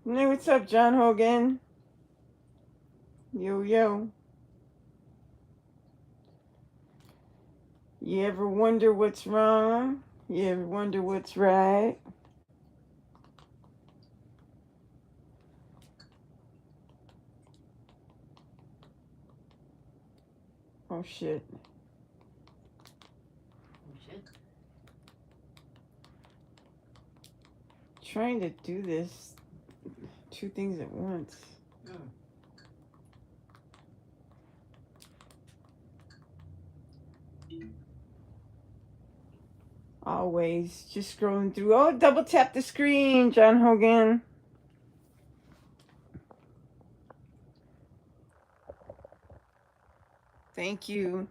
Hey, what's up, John Hogan? Yo, yo. You ever wonder what's wrong? You ever wonder what's right? Oh, shit. Trying to do this two things at once. Always just scrolling through. Oh, double tap the screen, John Hogan. Thank you.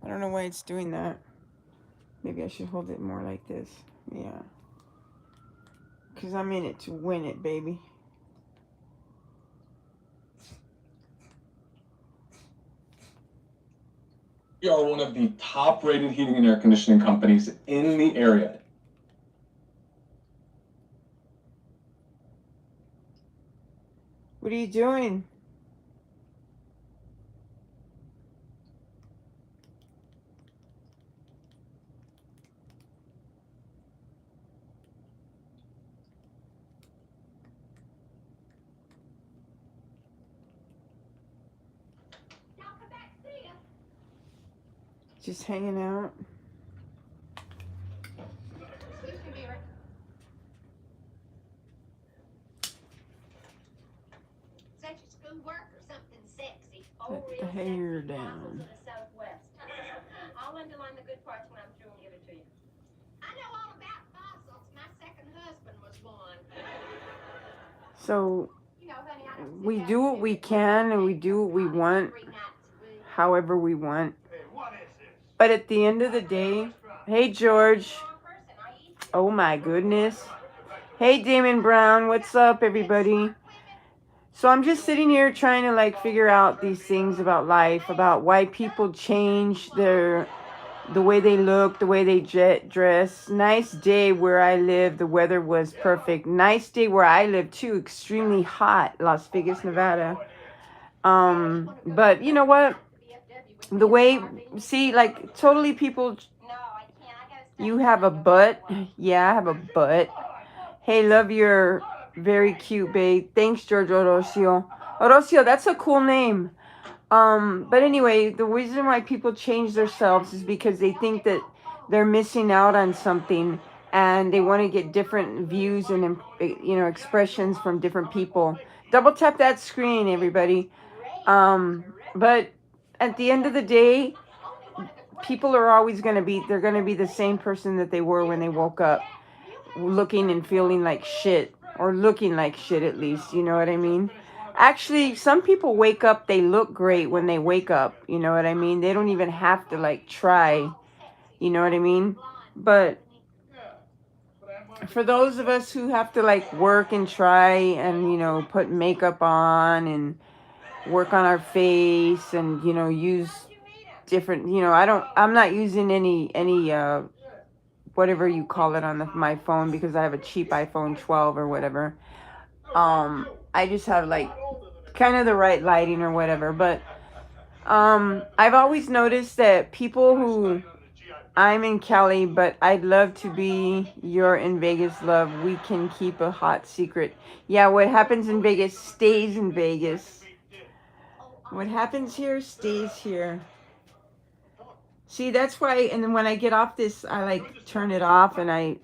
I don't know why it's doing that. Maybe I should hold it more like this. Yeah. Because I'm in it to win it, baby. We are one of the top-rated heating and air conditioning companies in the area. What are you doing? Just hanging out. Let the hair down. I'll underline the good parts when I'm through and give it to you. I know all about fossils. My second husband was one. So we do what we can and we do what we want, however we want. But at the end of the day, hey George. Oh my goodness. Hey Damon Brown, what's up everybody? So I'm just sitting here trying to like figure out these things about life, about why people change the way they look, the way they dress. Nice day where I live, the weather was perfect. Nice day where I live too, extremely hot, Las Vegas, Nevada. But you know what? The way, see, like totally people, you have a butt. Yeah, I have a butt. Hey, love your very cute babe. Thanks, George Orocio. Orocio, that's a cool name. But anyway, the reason why people change themselves is because they think that they're missing out on something and they want to get different views and expressions from different people. Double tap that screen, everybody. But at the end of the day, people are always going to be, they're going to be the same person that they were when they woke up, looking and feeling like shit, or looking like shit at least, you know what I mean? Actually, some people wake up, they look great when they wake up, you know what I mean? They don't even have to like try, you know what I mean? But for those of us who have to like work and try and, you know, put makeup on and work on our face and, you know, use different, you know, I'm not using any whatever you call it on my phone because I have a cheap iPhone 12 or whatever. I just have like kind of the right lighting or whatever. But I've always noticed that people who, I'm in Cali, but I'd love to be you're in Vegas, love. We can keep a hot secret. Yeah, what happens in Vegas stays in Vegas. What happens here stays here. See, that's why. And then when I get off this, I like turn it off and I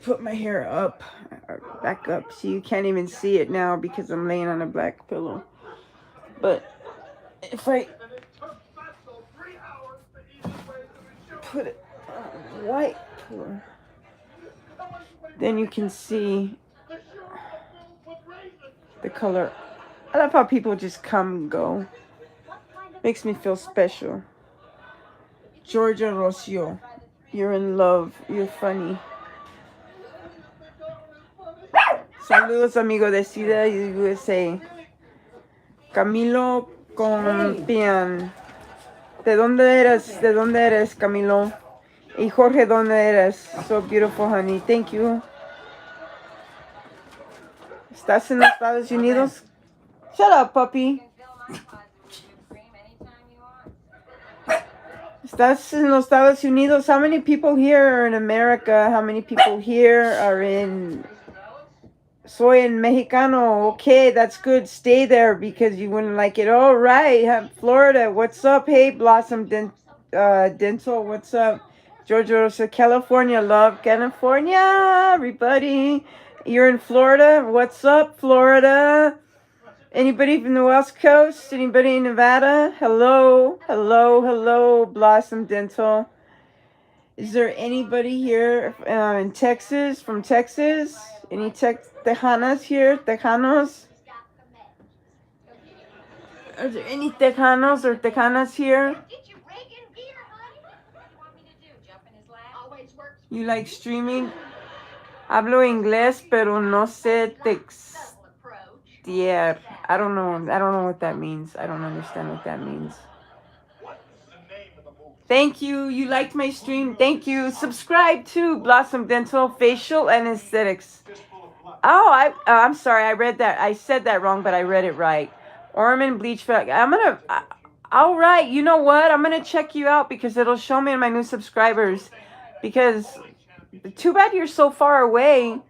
put my hair up, or back up, so you can't even see it now because I'm laying on a black pillow. But if I put it on white pillow, then you can see the color. I love how people just come and go. Makes me feel special. Georgia Rocio, you're in love. You're funny. Saludos, amigo de Ciudad USA. Camilo Compián. ¿De dónde eres? ¿De dónde eres, Camilo? Y Jorge, ¿dónde eres? So beautiful, honey. Thank you. ¿Estás en los Estados Unidos? Shut up, puppy. ¿Estás en los Estados Unidos? How many people here are in America? How many people here are in... Soy en Mexicano. Okay, that's good. Stay there because you wouldn't like it. All right, Florida. What's up? Hey, Blossom Dental. What's up? Georgia Rosa, California. Love California, everybody. You're in Florida. What's up, Florida? Anybody from the West Coast? Anybody in Nevada? Hello, hello, hello, Blossom Dental. Is there anybody here in Texas, from Texas? Any Tejanas here? Tejanos? Are there any Tejanos or Tejanas here? You like streaming? Hablo inglés, pero no sé textear. I don't know what that means. I don't understand what that means. Thank you. You liked my stream. Thank you. Subscribe to Blossom Dental Facial and Aesthetics. Oh, I'm sorry. I read that. I said that wrong, but I read it right. Orman Bleach. All right. You know what? I'm gonna check you out because it'll show me my new subscribers. Because too bad you're so far away.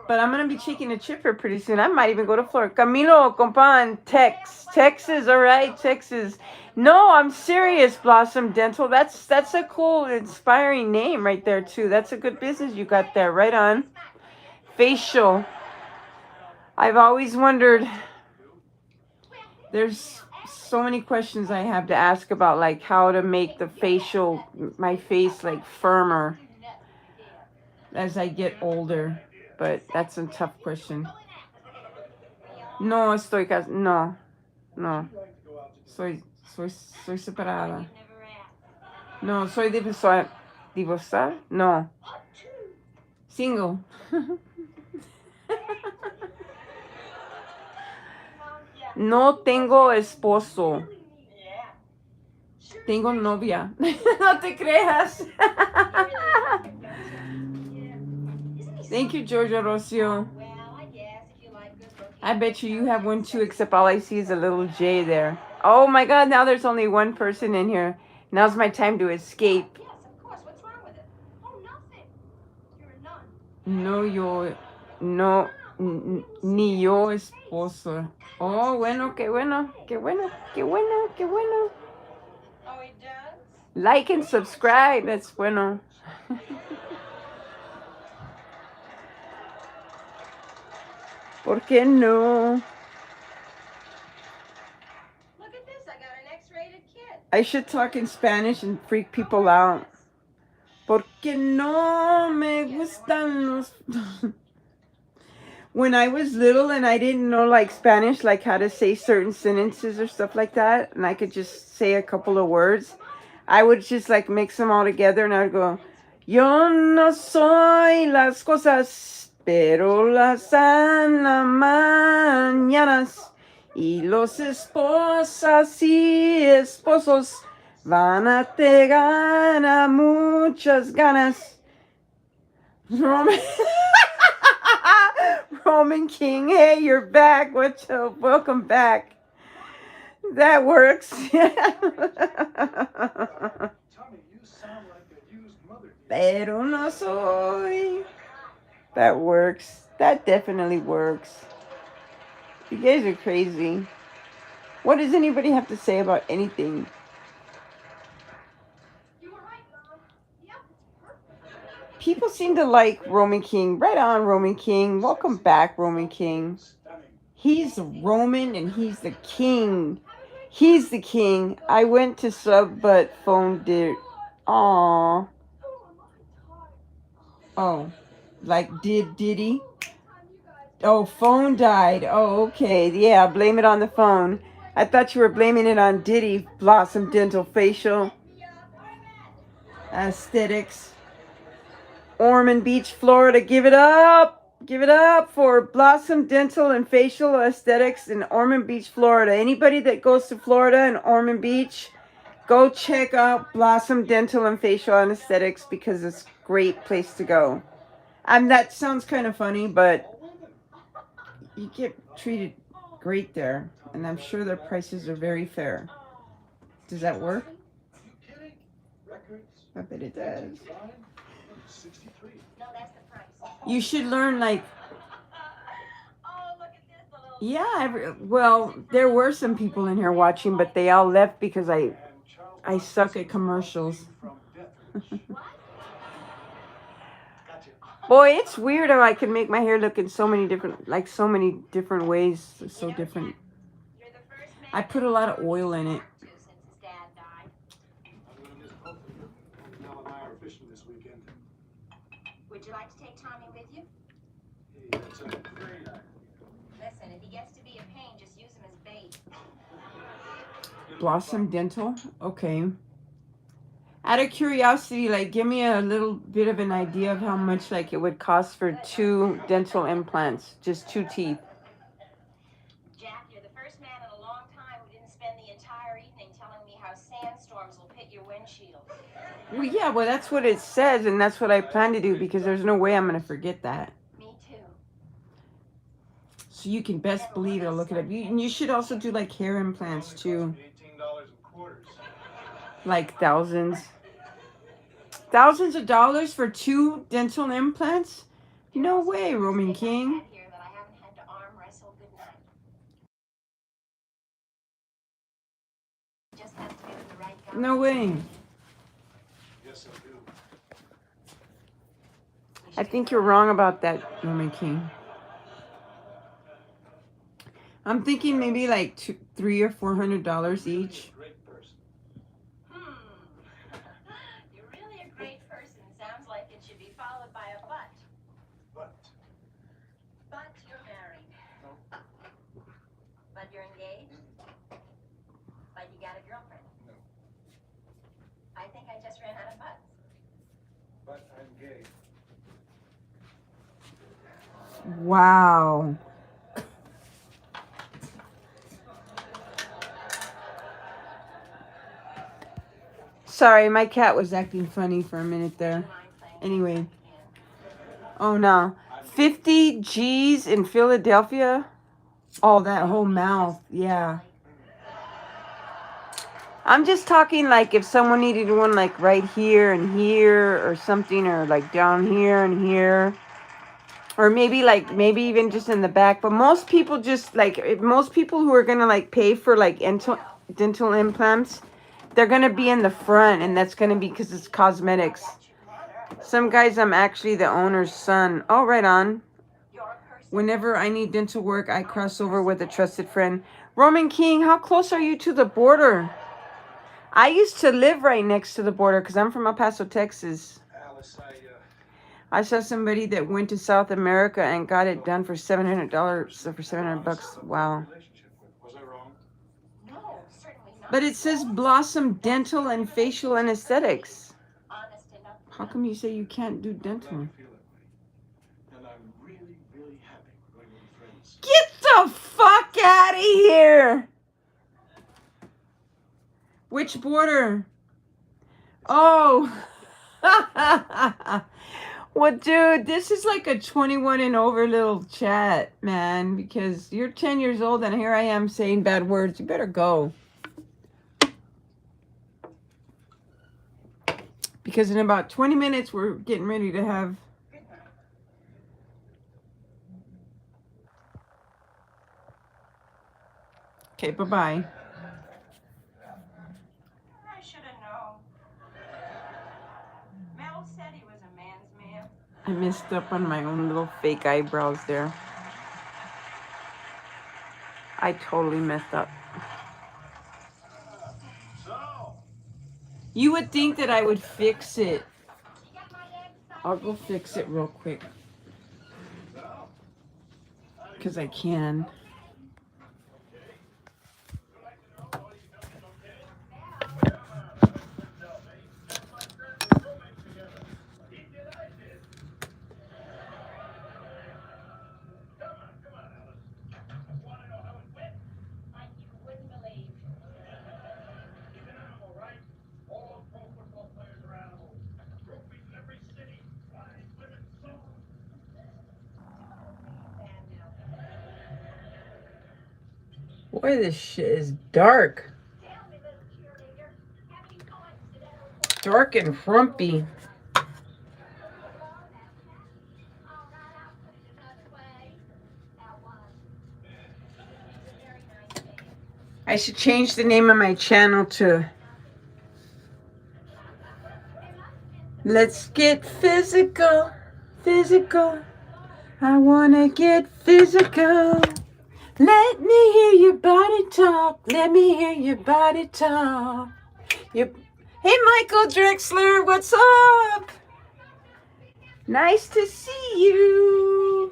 But I'm gonna be checking a trip here pretty soon. I might even go to Florida. Camilo, compan, Texas. All right, Texas. No, I'm serious, Blossom Dental. That's a cool, inspiring name right there, too. That's a good business you got there. Right on. Facial. I've always wondered. There's so many questions I have to ask about, like how to make my face, like, firmer as I get older. But that's a tough question. No estoy casada. No. Soy separada. No, soy divorciada. No. Single. No tengo esposo. Tengo novia. No te creas. Thank you, Georgia Rocio. I bet you have one too, except all I see is a little J there. Oh my God, now there's only one person in here. Now's my time to escape. Yes, of course. What's wrong with it? Oh, nothing. You're a nun. Ni yo esposo. Oh, bueno, qué bueno. Oh, he does? Like and subscribe, that's bueno. ¿Por qué no? Look at this. I got an X-rated kid. I should talk in Spanish and freak people out. Porque no me gustan los... When I was little and I didn't know like Spanish, like how to say certain sentences or stuff like that, and I could just say a couple of words, I would just like mix them all together and I would go, yo no soy las cosas, pero las dan las mañanas. Y los esposas y esposos van a te gana muchas ganas. Roman King, hey, you're back. What's up? Welcome back. That works. Pero no soy. That works. That definitely works. You guys are crazy. What does anybody have to say about anything? You were right, Mom. Yep. People seem to like Roman King. Right on, Roman King. Welcome back, Roman King. He's Roman and he's the king. He's the king. I went to sub, but phone did. Aww. Oh, like did he? Oh, phone died. Oh, okay. Yeah, blame it on the phone. I thought you were blaming it on Diddy. Blossom Dental Facial Aesthetics. Ormond Beach, Florida. Give it up. Give it up for Blossom Dental and Facial Aesthetics in Ormond Beach, Florida. Anybody that goes to Florida and Ormond Beach, Go check out Blossom Dental and Facial Anesthetics because it's a great place to go. That sounds kind of funny, but you get treated great there, and I'm sure their prices are very fair. Does that work? I bet it does. You should learn, like, yeah, well, there were some people in here watching, but they all left because I suck at commercials. Boy, it's weird how I can make my hair look in so many different ways, so different. I put a lot of oil in it. Would you like to take Tommy with you? Listen, if he gets to be a pain, just use him as bait. Blossom Dental? Okay. Out of curiosity, like, give me a little bit of an idea of how much, like, it would cost for 2 dental implants, just 2 teeth. Jack, you're the first man in a long time who didn't spend the entire evening telling me how sandstorms will pit your windshield. Well, yeah, well, that's what it says, and that's what I plan to do, because there's no way I'm going to forget that. Me too. So you can best believe I'll look it up. And you should also do, like, hair implants, too. Like, thousands of dollars for 2 dental implants? No way, Roman King. No way. I think you're wrong about that, Roman King. I'm thinking maybe like $300 or $400 each. You're really a great person. Sounds like it should be followed by a but. But you're married. But you're engaged. But you got a girlfriend. I think I just ran out of buts. But I'm gay. Wow. Sorry, my cat was acting funny for a minute there. Anyway. Oh no. 50 G's in Philadelphia? Oh, that whole mouth. Yeah. I'm just talking like if someone needed one like right here and here or something, or like down here and here. Or maybe even just in the back. But most people just like, most people who are going to like pay for like dental implants, they're going to be in the front, and that's going to be because it's cosmetics. Some guys, I'm actually the owner's son. Oh, right on. Whenever I need dental work, I cross over with a trusted friend. Roman King, how close are you to the border? I used to live right next to the border because I'm from El Paso, Texas. Alice, I saw somebody that went to South America and got it done for $700. So for $700, wow. was I wrong? No, certainly not. But it says Blossom Dental and Facial Anesthetics. Honest enough. How come you say you can't do I'm dental? glad you feel that way. And I'm really, really happy we're going to be friends. Get the fuck out of here! Which border? Oh. Well, dude, this is like a 21 and over little chat, man, because you're 10 years old and here I am saying bad words. You better go. Because in about 20 minutes, we're getting ready to have... Okay, bye-bye. I should have known. Mel said he was a man's man. I messed up on my own little fake eyebrows there. I totally messed up. You would think that I would fix it. I'll go fix it real quick. Because I can. Boy, this shit is dark. Dark and frumpy. I should change the name of my channel to Let's Get Physical. Physical. I wanna get physical. Let me hear your body talk. Let me hear your body talk. Hey, Michael Drexler, what's up? Nice to see you.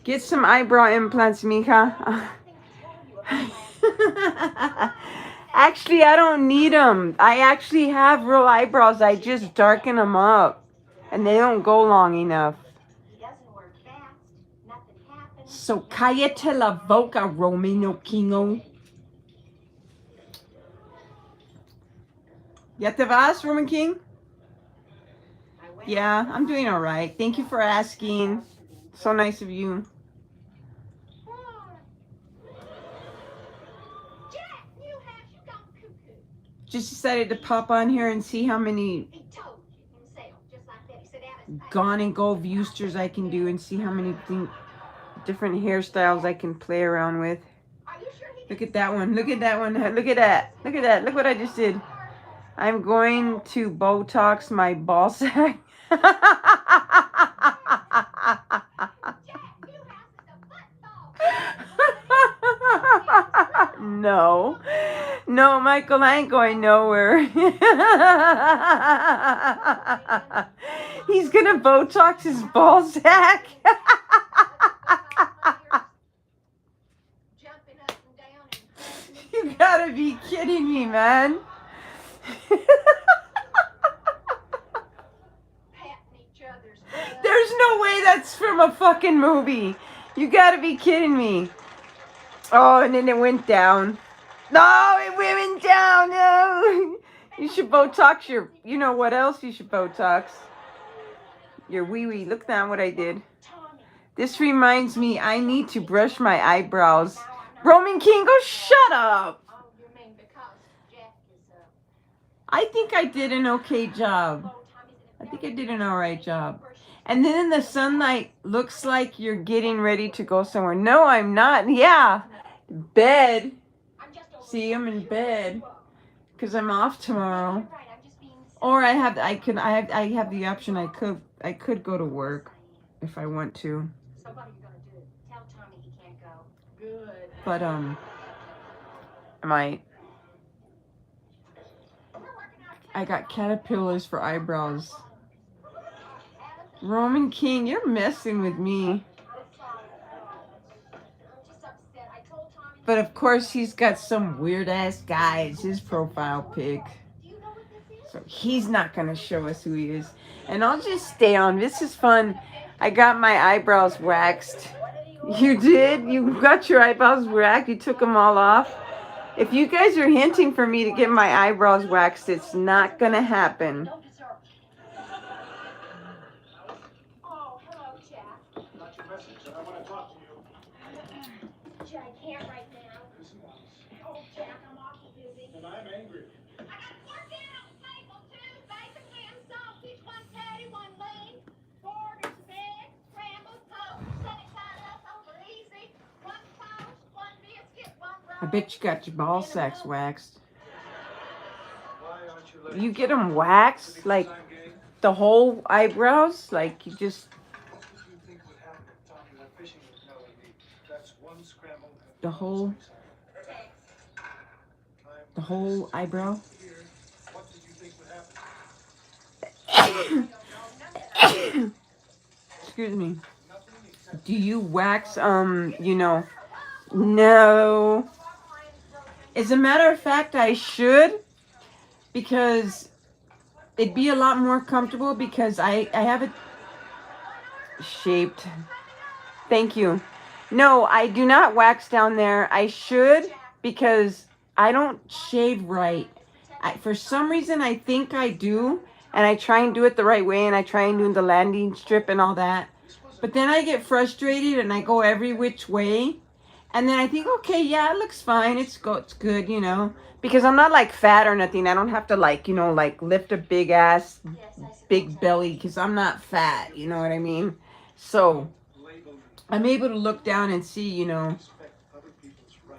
Get some eyebrow implants, Mika. Actually, I don't need them. I actually have real eyebrows. I just darken them up. And they don't go long enough. So, cállate la boca, Romino Kingo. ¿Ya te vas, Roman King? Yeah, I'm doing all right. Thank you for asking. So nice of you. Just decided to pop on here and see how many gone and go viewsters I can do and see how many different hairstyles I can play around with. Look at that one. Look at that one. Look at that. Look at that. Look what I just did. I'm going to Botox my ball sack. No. No, Michael, I ain't going nowhere. He's gonna Botox his ball sack. You gotta be kidding me, man. There's no way that's from a fucking movie. You gotta be kidding me. Oh, and then it went down. No, it went down. No. You should Botox your, you know what else you should Botox? Your wee-wee. Look down what I did. This reminds me, I need to brush my eyebrows. Roman King, go shut up. I think I did an okay job. I think I did an alright job. And then in the sunlight, looks like you're getting ready to go somewhere. No, I'm not. Yeah. Bed. See, I'm in bed. Because I'm off tomorrow. Or I have the option I could go to work if I want to. But I might. I got caterpillars for eyebrows. Roman King, you're messing with me. But of course he's got some weird ass guy as his profile pic. So he's not gonna show us who he is. And I'll just stay on. This is fun. I got my eyebrows waxed. You did? You got your eyebrows waxed? You took them all off? If you guys are hinting for me to get my eyebrows waxed, it's not gonna happen. Oh, hello, Jack. Got your message, and I want to talk to you. Jack, I can't right now. Oh, Jack, I'm awful busy. And I'm angry. I got work in on the table, too. Bacon, ham, sausage, one patty, one lean. Borders, eggs, scrambled, toast, sunny side up, over easy. One toast, one biscuit, one roll. I bet you got your ball sacks waxed. Why aren't you letting You get them waxed? Like the whole eyebrows? Like you just... What do you think would happen if Tommy went fishing with Melody? That's one scramble. The whole... The whole eyebrow? What did you think would happen? Excuse me. Do you wax, you know... No. As a matter of fact, I should. Because it'd be a lot more comfortable because I have it shaped. Thank you. No, I do not wax down there. I should because I don't shave right. For some reason, I think I do. And I try and do it the right way. And I try and do the landing strip and all that. But then I get frustrated and I go every which way. And then I think, okay, yeah, it looks fine. It's good, you know, because I'm not like fat or nothing. I don't have to like, you know, like lift a big ass, big belly because I'm not fat. You know what I mean? So I'm able to look down and see, you know.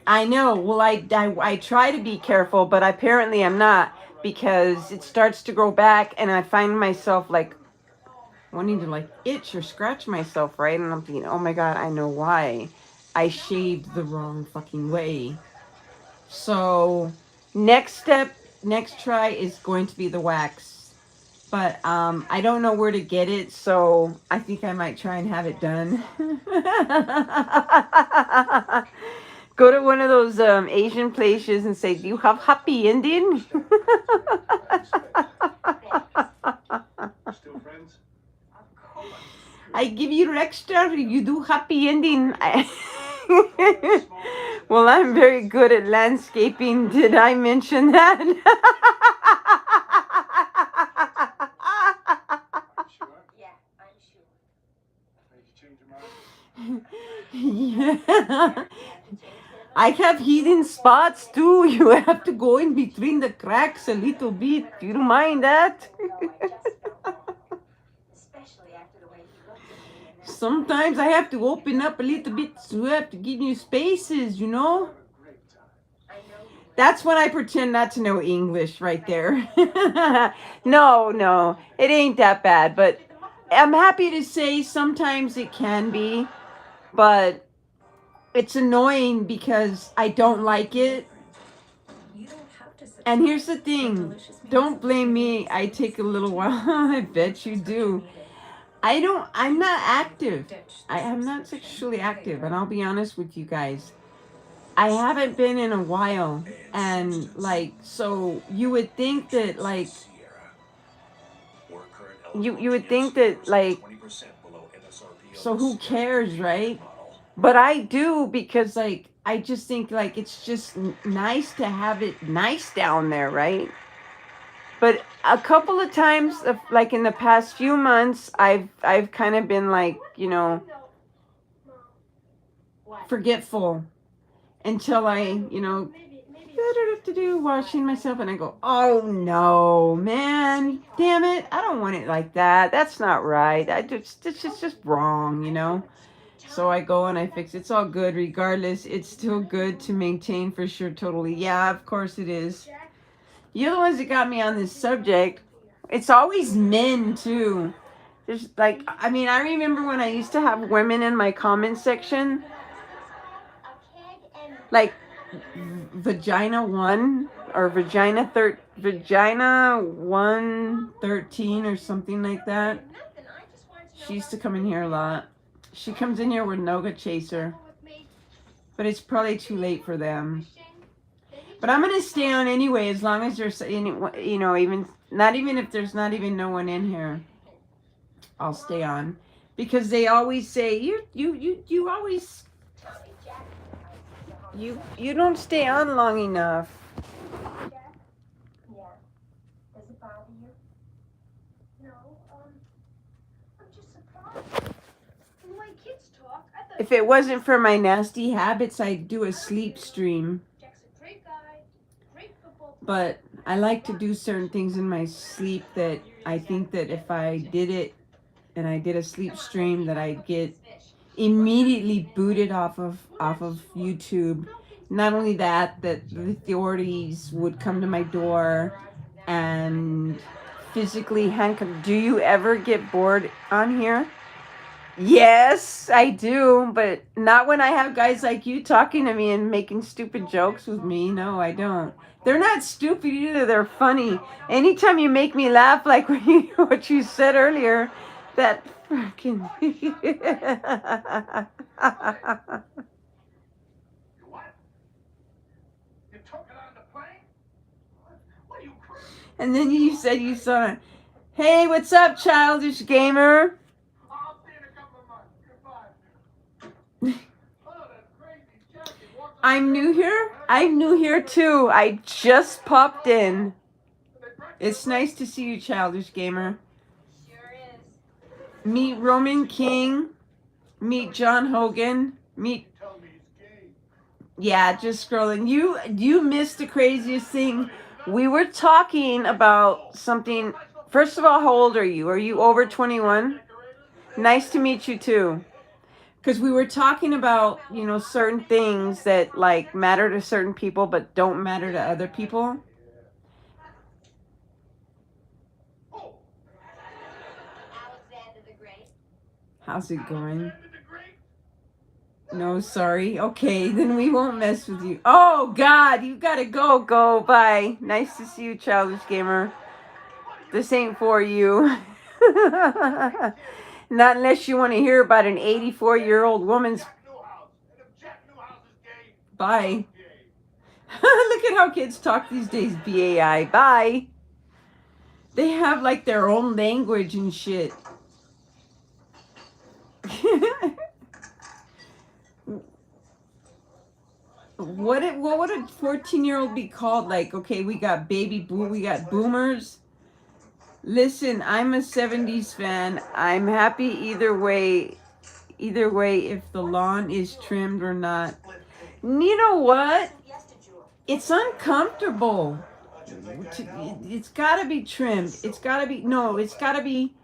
I know. Well, I try to be careful, but apparently I'm not because it starts to grow back and I find myself like wanting to like itch or scratch myself, right? And I'm thinking, oh my God, I know why. I shaved the wrong fucking way. So next step, next try is going to be the wax. But I don't know where to get it, so I think I might try and have it done. Go to one of those Asian places and say, "Do you have happy ending?" Still friends? I give you extra. You do happy ending. Well, I'm very good at landscaping. Did I mention that? Sure? Yeah, I'm sure. Made you change your mind? Yeah. I have hidden spots too. You have to go in between the cracks a little bit. You don't mind that? No, I just felt wrong. Especially after the way he looked at me and then Sometimes I have to open up a little bit, so I have to give you spaces, you know? Have a great time. I know you will. That's when I pretend not to know English right there. No, it ain't that bad, but I'm happy to say sometimes it can be, but it's annoying because I don't like it. And here's the thing, don't blame me. I take a little while. I bet you do. I'm not active. I am not sexually active, and I'll be honest with you guys. I haven't been in a while, and like, so you would think that like you would think that like, so who cares, right? But I do because like I just think like it's just nice to have it nice down there, right? But a couple of times, like in the past few months, I've kind of been like, you know, forgetful until I, you know, washing myself, and I go, oh no, man, damn it, I don't want it like that. That's not right. It's just wrong, you know. So I go and I fix it. It's all good regardless. It's still good to maintain for sure, totally. Yeah, of course it is. You're the ones that got me on this subject. It's always men too. There's like, I mean, I remember when I used to have women in my comment section, like vagina 1 or vagina 113 or something like that. She used to come in here a lot. She comes in here with Noga Chaser, but it's probably too late for them. But I'm gonna stay on anyway, as long as there's any, you know, even not even if there's not even no one in here, I'll stay on, because they always say you always you don't stay on long enough. Yeah. Does it bother you? No, I'm just surprised. The way kids talk, I thought If it wasn't for my nasty habits, I'd do a sleep stream. Jack's a great guy, great football But player. I like to do certain things in my sleep that I think that if I did it and I did a sleep stream, that I'd get immediately booted off of YouTube. Not only that, that the authorities would come to my door and physically handcuff. Do you ever get bored on here? Yes, I do, but not when I have guys like you talking to me and making stupid jokes with me. No, I don't. They're not stupid either. They're funny. Anytime you make me laugh, like what you said earlier, that freaking. What? You took it on the plane? What are you crazy? And then you said you saw it. Hey, what's up, childish gamer? I'll see you in a couple of months. Goodbye. Oh, that crazy Jack. He walked on I'm new here. I'm new here too. I just popped in. It's nice to see you, childish gamer. Sure is. Meet Roman King. Meet John Hogan. Meet Tell me he's gay. Yeah, just scrolling. You missed the craziest thing. We were talking about something. First of all, how old are you? Are you over 21? Nice to meet you too. Because we were talking about, certain things that like matter to certain people but don't matter to other people. Alexander the Great. How's it going? No, sorry. Okay, then we won't mess with you. Oh, God, you gotta go. Go. Bye. Nice to see you, Childish Gamer. This ain't for you. Not unless you want to hear about an 84-year-old woman's. Bye. Look at how kids talk these days, BAI. Bye. They have like their own language and shit. What would a 14-year-old be called? Like, okay, we got we got boomers. Listen, I'm a 70s fan. I'm happy either way. Either way, if the lawn is trimmed or not. You know what? It's uncomfortable. It's gotta be trimmed. It's gotta be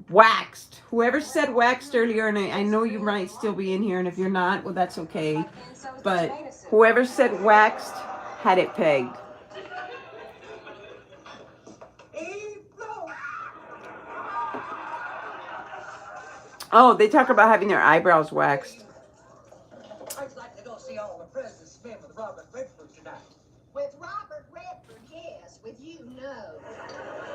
waxed. Whoever said waxed earlier, and I know you might still be in here, and if you're not, well, that's okay. But whoever said waxed had it pegged. Oh, they talk about having their eyebrows waxed. I'd like to go see all the President Smith with Robert Redford tonight. With Robert Redford, yes. With you, no.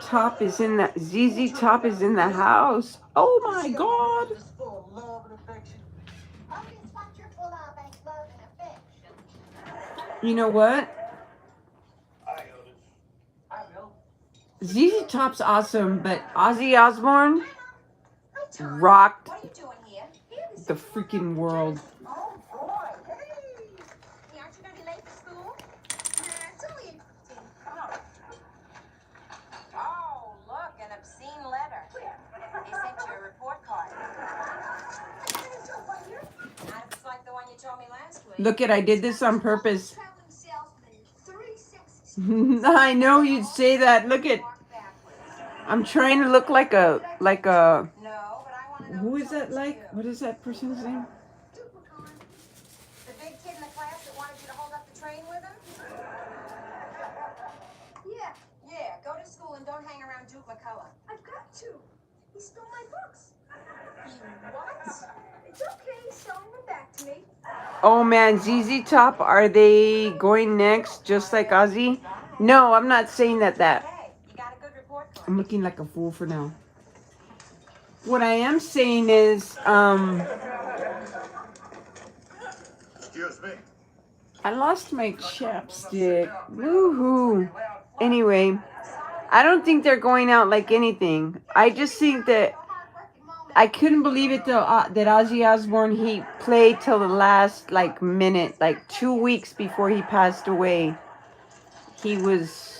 Top is in the ZZ Top is in the house. Oh my God! Just full of love and affection. Oh, it's what you're full of ain't love and affection. You know what? I know. ZZ Top's awesome, but Ozzy Osbourne rocked What are you doing here? the freaking world. Oh boy, hey! Hey, aren't you going to be late for school? Nah, it's only 8:15. Come on. Oh, look, an obscene letter. They sent you a report card. Not if it's like the one you told me last week. Look I did this on purpose. Traveling salesman, 3 sexes. I know you'd say that. Look at, I'm trying to look like a No, but I want to know who is that something like? too. What is that person's name? Duplicon. The big kid in the class that wanted you to hold up the train with him? Yeah. Yeah, go to school and don't hang around Duke McCullough. I've got to. He stole my books. He what? It's okay, he's selling them back to me. Oh man, ZZ Top, are they going next just like Ozzy? No, I'm not saying that. Hey, you got a good report card. I'm looking like a fool for now. What I am saying is, Excuse me. I lost my chapstick. Woohoo. Anyway, I don't think they're going out like anything. I just think that I couldn't believe it though, that Ozzy Osbourne, he played till the last like minute, like 2 weeks before he passed away. He was...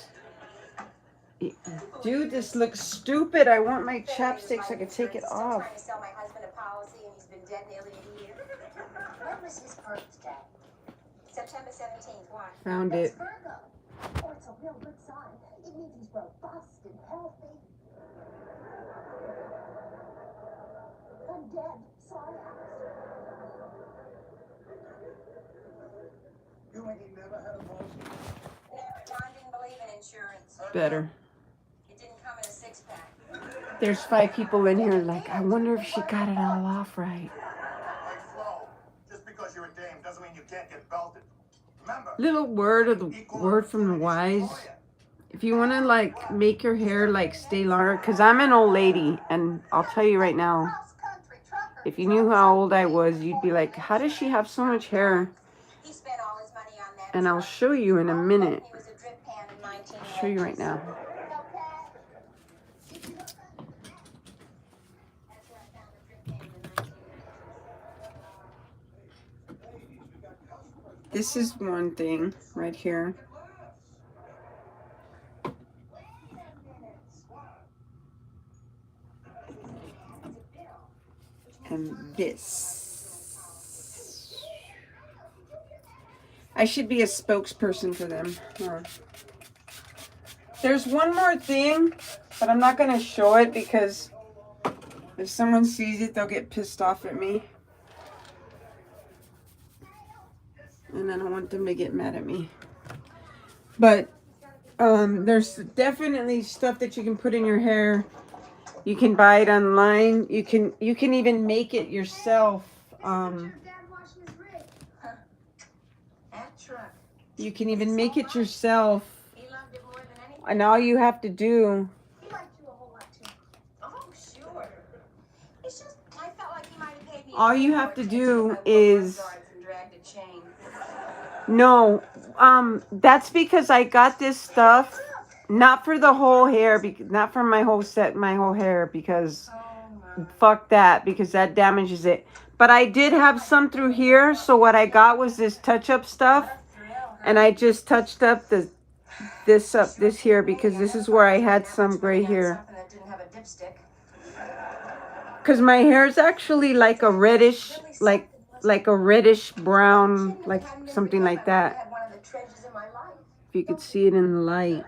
Dude, this looks stupid. I want my chapstick so I can take it off. Trying to sell my husband a policy and he's been dead nearly a year. When was his birthday? September 17th. Why? Found That's it. Virgo. Oh, it's a real good sign. It means he's robust and healthy. I'm dead. Sorry, You ain't never had a policy. Never. John didn't believe in insurance. Better. It didn't come in a six-pack. There's 5 people in here like, I wonder if she got it all off right. Hey, Flo, just because you're a dame doesn't mean you can't get belted. Remember, Little word from the wise. If you want to like make your hair like stay longer, because I'm an old lady, and I'll tell you right now, Cross-country trucker. if you knew how old I was, you'd be like, how does she have so much hair? He spent all his money on that. And I'll show you in a minute. He was a drip pan in I'll show you right now. This is one thing right here. And this. I should be a spokesperson for them. Huh. There's one more thing, but I'm not going to show it because if someone sees it, they'll get pissed off at me. And I don't want them to get mad at me. But there's definitely stuff that you can put in your hair. You can buy it online. You can even make it yourself. You can even make it yourself. And all you have to do. He liked you a whole lot too. Oh, sure. It's just, I felt like he might have paid me. All you have to do is. No, that's because I got this stuff, not for the whole hair, not for my whole hair, because fuck that, because that damages it. But I did have some through here, so what I got was this touch-up stuff, and I just touched up this here, because this is where I had some gray hair. Because my hair is actually like a reddish, like a reddish brown, like something like that. If you could see it in the light,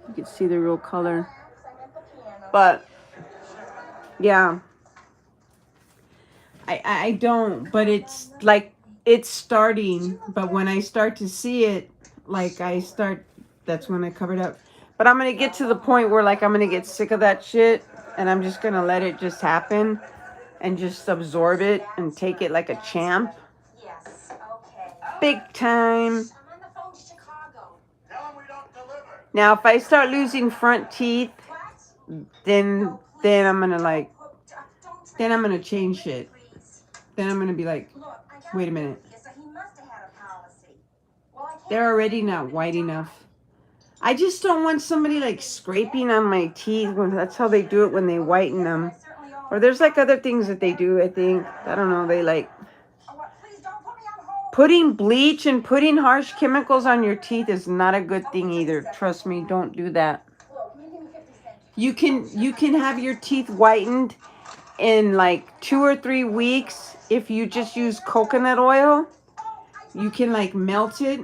you could see the real color. But yeah, I don't, but it's like it's starting. But when I start to see it, like that's when I covered up. But I'm gonna get to the point where like I'm gonna get sick of that shit, and I'm just gonna let it just happen and just absorb it and take it like a champ. Yes, okay. Big time. I'm on the phone to Chicago. Tell him we don't deliver. Now, if I start losing front teeth, What? then I'm gonna like, then I'm gonna change shit. Then I'm gonna be like, wait a minute. They're already not white enough. I just don't want somebody like scraping on my teeth when that's how they do it when they whiten them. Or there's like other things that they do, I think. I don't know, they like putting bleach and putting harsh chemicals on your teeth is not a good thing either. Trust me, don't do that. You can have your teeth whitened in like 2 or 3 weeks if you just use coconut oil. You can like melt it,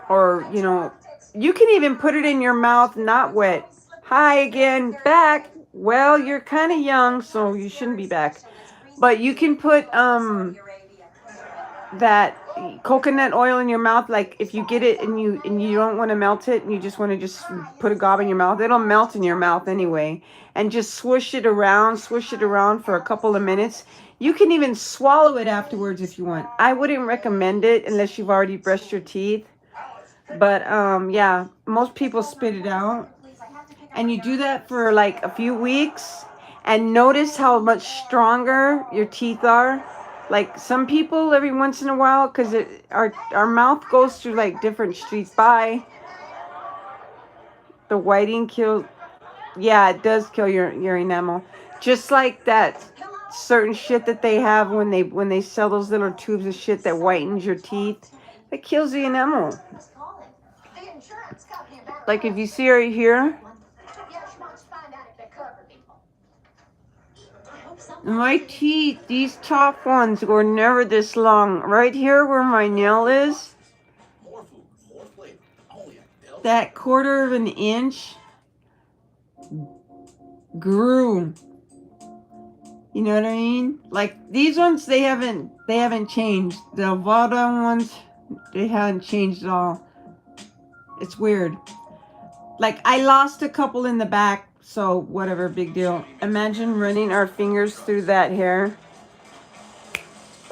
or you know, you can even put it in your mouth not wet. Hi again, back. Well, you're kind of young, so you shouldn't be back. But you can put that coconut oil in your mouth, like if you get it and you don't want to melt it and you just want to just put a gob in your mouth, it'll melt in your mouth anyway. And just swish it around for a couple of minutes. You can even swallow it afterwards if you want. I wouldn't recommend it unless you've already brushed your teeth. But yeah, most people spit it out. And you do that for like a few weeks and notice how much stronger your teeth are. Like some people every once in a while, because our mouth goes through like different streets. Bye. The whiting kills. Yeah, it does kill your enamel. Just like that certain shit that they have when they sell those little tubes of shit that whitens your teeth. That kills the enamel. Like if you see right here. My teeth, these top ones were never this long. Right here where my nail is, that 1/4 of an inch grew. You know what I mean? Like these ones, they haven't changed. The Avada ones, they haven't changed at all. It's weird. Like I lost a couple in the back. So whatever, big deal. Imagine running our fingers through that hair.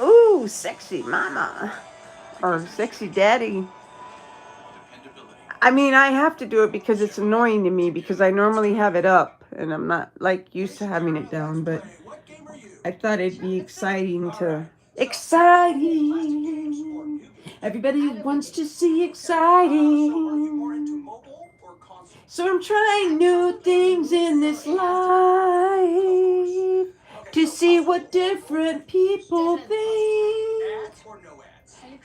Ooh, sexy mama. Or sexy daddy. I mean, I have to do it because it's annoying to me because I normally have it up and I'm not like used to having it down, but I thought it'd be exciting to... Exciting! Everybody wants to see exciting. So I'm trying new things in this life to see what different people think.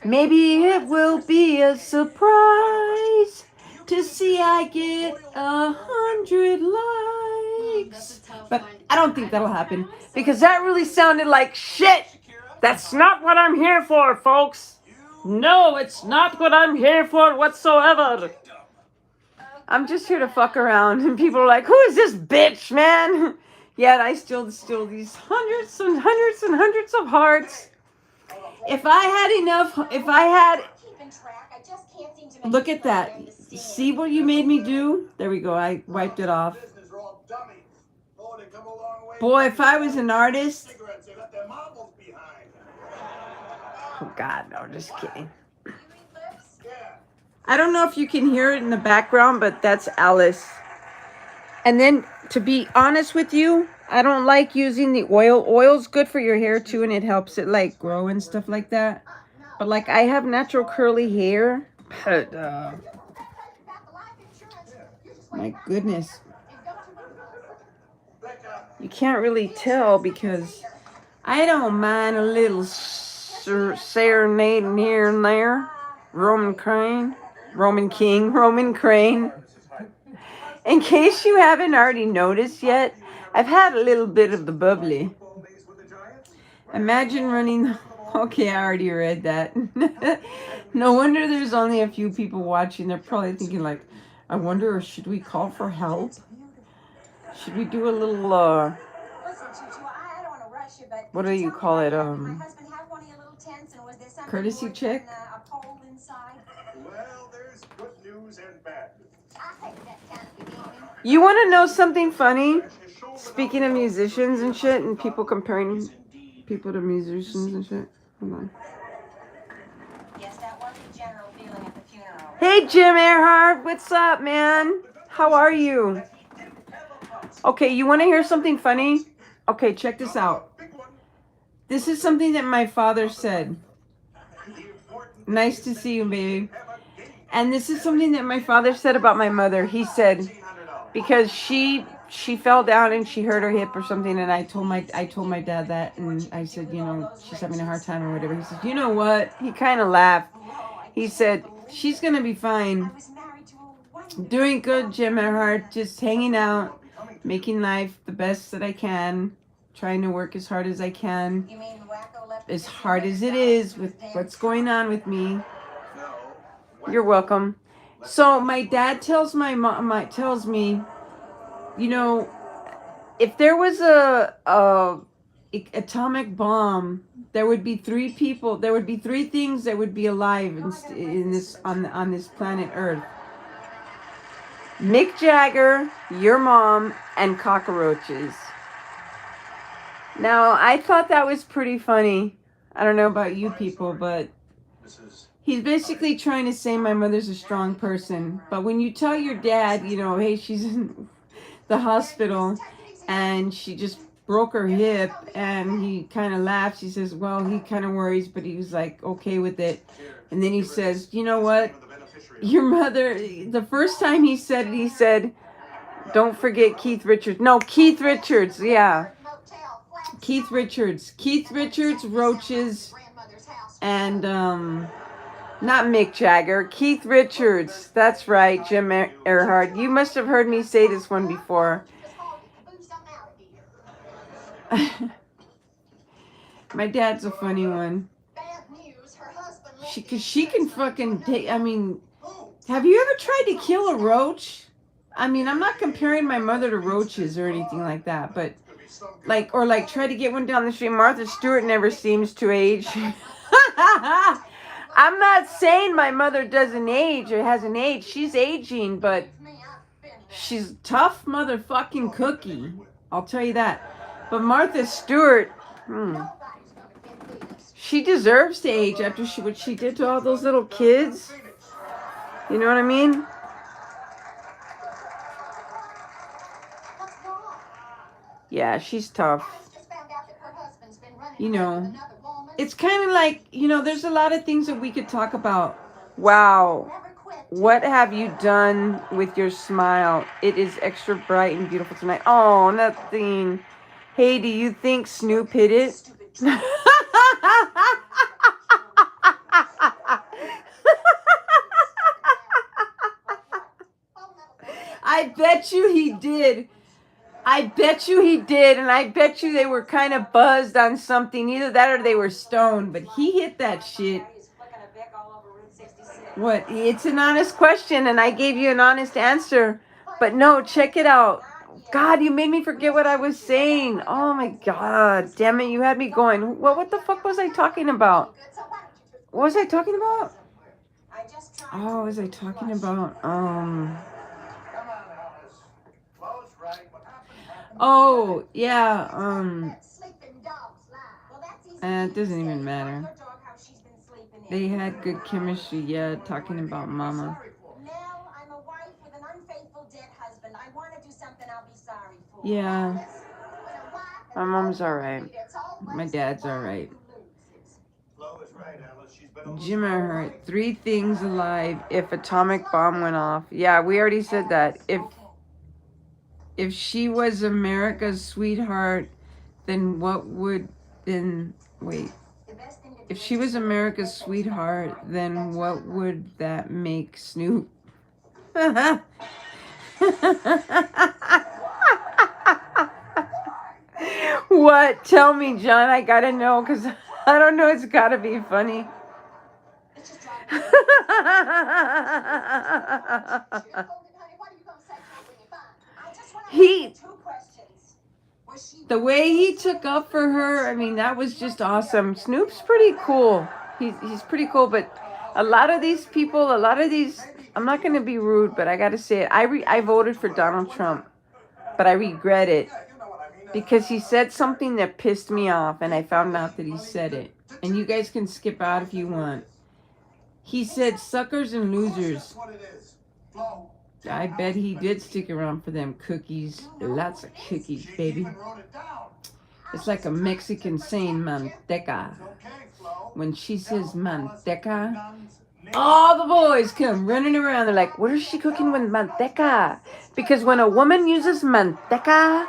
Maybe it will be a surprise to see I get 100 likes. But I don't think that'll happen because that really sounded like shit. That's not what I'm here for, folks. No, it's not what I'm here for whatsoever. I'm just here to fuck around. And people are like, who is this bitch, man? Yet I still distill these hundreds and hundreds and hundreds of hearts. If I had enough, if I had, look at that. See what you made me do? There we go. I wiped it off. Business are all dummies. Oh, they come a long way. Boy, if I was an artist. Cigarettes, they left their marbles behind. Oh, God, no, just kidding. Yeah. I don't know if you can hear it in the background, but that's Alice. And then, to be honest with you, I don't like using the oil. Oil's good for your hair, too, and it helps it, like, grow and stuff like that. But, like, I have natural curly hair. But, my goodness. You can't really tell because I don't mind a little serenading here and there. Roman Crane. In case you haven't already noticed yet, I've had a little bit of the bubbly. Imagine running. Okay, I already read that. No wonder there's only a few people watching. They're probably thinking like, I wonder, should we call for help? Should we do a little, what do you call it, courtesy check? Well, there's good news and bad news. You want to know something funny? Speaking of musicians and shit, and people comparing people to musicians and shit. Hold on. Yes, that was the general feeling at the funeral. Hey, Jim Earhart, what's up, man? How are you? Okay, you want to hear something funny? Okay, check this out. This is something that my father said. Nice to see you, baby. And this is something that my father said about my mother. He said, because she fell down and she hurt her hip or something, and I told my dad that, and I said, you know, she's having a hard time or whatever. He said, you know what? He kind of laughed. He said, she's gonna be fine. Doing good, Jim Earhart. Just hanging out, making life the best that I can, trying to work as hard as I can, as hard as it is with what's going on with me. You're welcome. So my dad tells my mom, tells me, you know, if there was a atomic bomb, there would be 3 people. There would be 3 things that would be alive in this on this planet Earth. Mick Jagger, your mom, and cockroaches. Now, I thought that was pretty funny. I don't know about you people, but he's basically trying to say my mother's a strong person. But when you tell your dad, you know, hey, she's in the hospital and she just broke her hip, and he kind of laughs. He says, well, he kind of worries, but he was like okay with it. And then he says, you know what? Your mother, the first time he said it, he said, don't forget Keith Richards. No, Keith Richards, yeah. Keith Richards, Roaches, and not Mick Jagger, Keith Richards. That's right, Jim Earhart. You must have heard me say this one before. My dad's a funny one. She can fucking take, I mean, have you ever tried to kill a roach? I mean, I'm not comparing my mother to roaches or anything like that, but like try to get one down the street. Martha Stewart never seems to age. I'm not saying my mother doesn't age or hasn't aged. She's aging, but she's a tough motherfucking cookie. I'll tell you that. But Martha Stewart, she deserves to age after what she did to all those little kids. You know what I mean? Yeah, she's tough. You know, it's kind of like, you know, there's a lot of things that we could talk about. Wow, what have you done with your smile? It is extra bright and beautiful tonight. Oh, nothing. Hey, do you think Snoop hit it? I bet you he did. I bet you he did, and I bet you they were kind of buzzed on something. Either that or they were stoned, but he hit that shit. What? It's an honest question, and I gave you an honest answer. But no, check it out. God, you made me forget what I was saying. Oh my God, damn it! You had me going. What the fuck was I talking about? What was I talking about? Oh, what was I talking about? Come on, Alice. Flo's right. What happened? Oh yeah. Sleeping dogs lie. Well, that's easy. It doesn't even Tell matter. your dog how she's been sleeping in. They had good chemistry. Yeah, talking about Mama. Nell, I'm a wife with an unfaithful dead husband. I want to do something I'll be sorry for. Yeah, When a wife and my a mom's husband alright. meet, it's always My the dad's wife alright. who loses. Flo is right, Alice. She's been a Jim Earhart, 3 things alive if atomic bomb went off. Yeah, we already said that. If she was America's sweetheart, then what would wait. If she was America's sweetheart, then what would that make Snoop? What? Tell me, John. I gotta know, because I don't know. It's gotta be funny. It's just driving me crazy. Honey, what are you gonna say to her when you find her? I just want to He- ask you 2 questions. Was she The way he took up for her, I mean, that was just awesome. Snoop's pretty cool. He's pretty cool, but a lot of these people, I'm not going to be rude, but I got to say it. I voted for Donald Trump, but I regret it because he said something that pissed me off, and I found out that he said it. And you guys can skip out if you want. He said suckers and losers. That's what it is. Flo. I bet he did stick around for them cookies. Lots of cookies, She baby. even wrote it down. It's like a Mexican saying manteca. It's okay, Flo. When she says manteca, all the boys come running around. They're like, what is she cooking with manteca? Because when a woman uses manteca,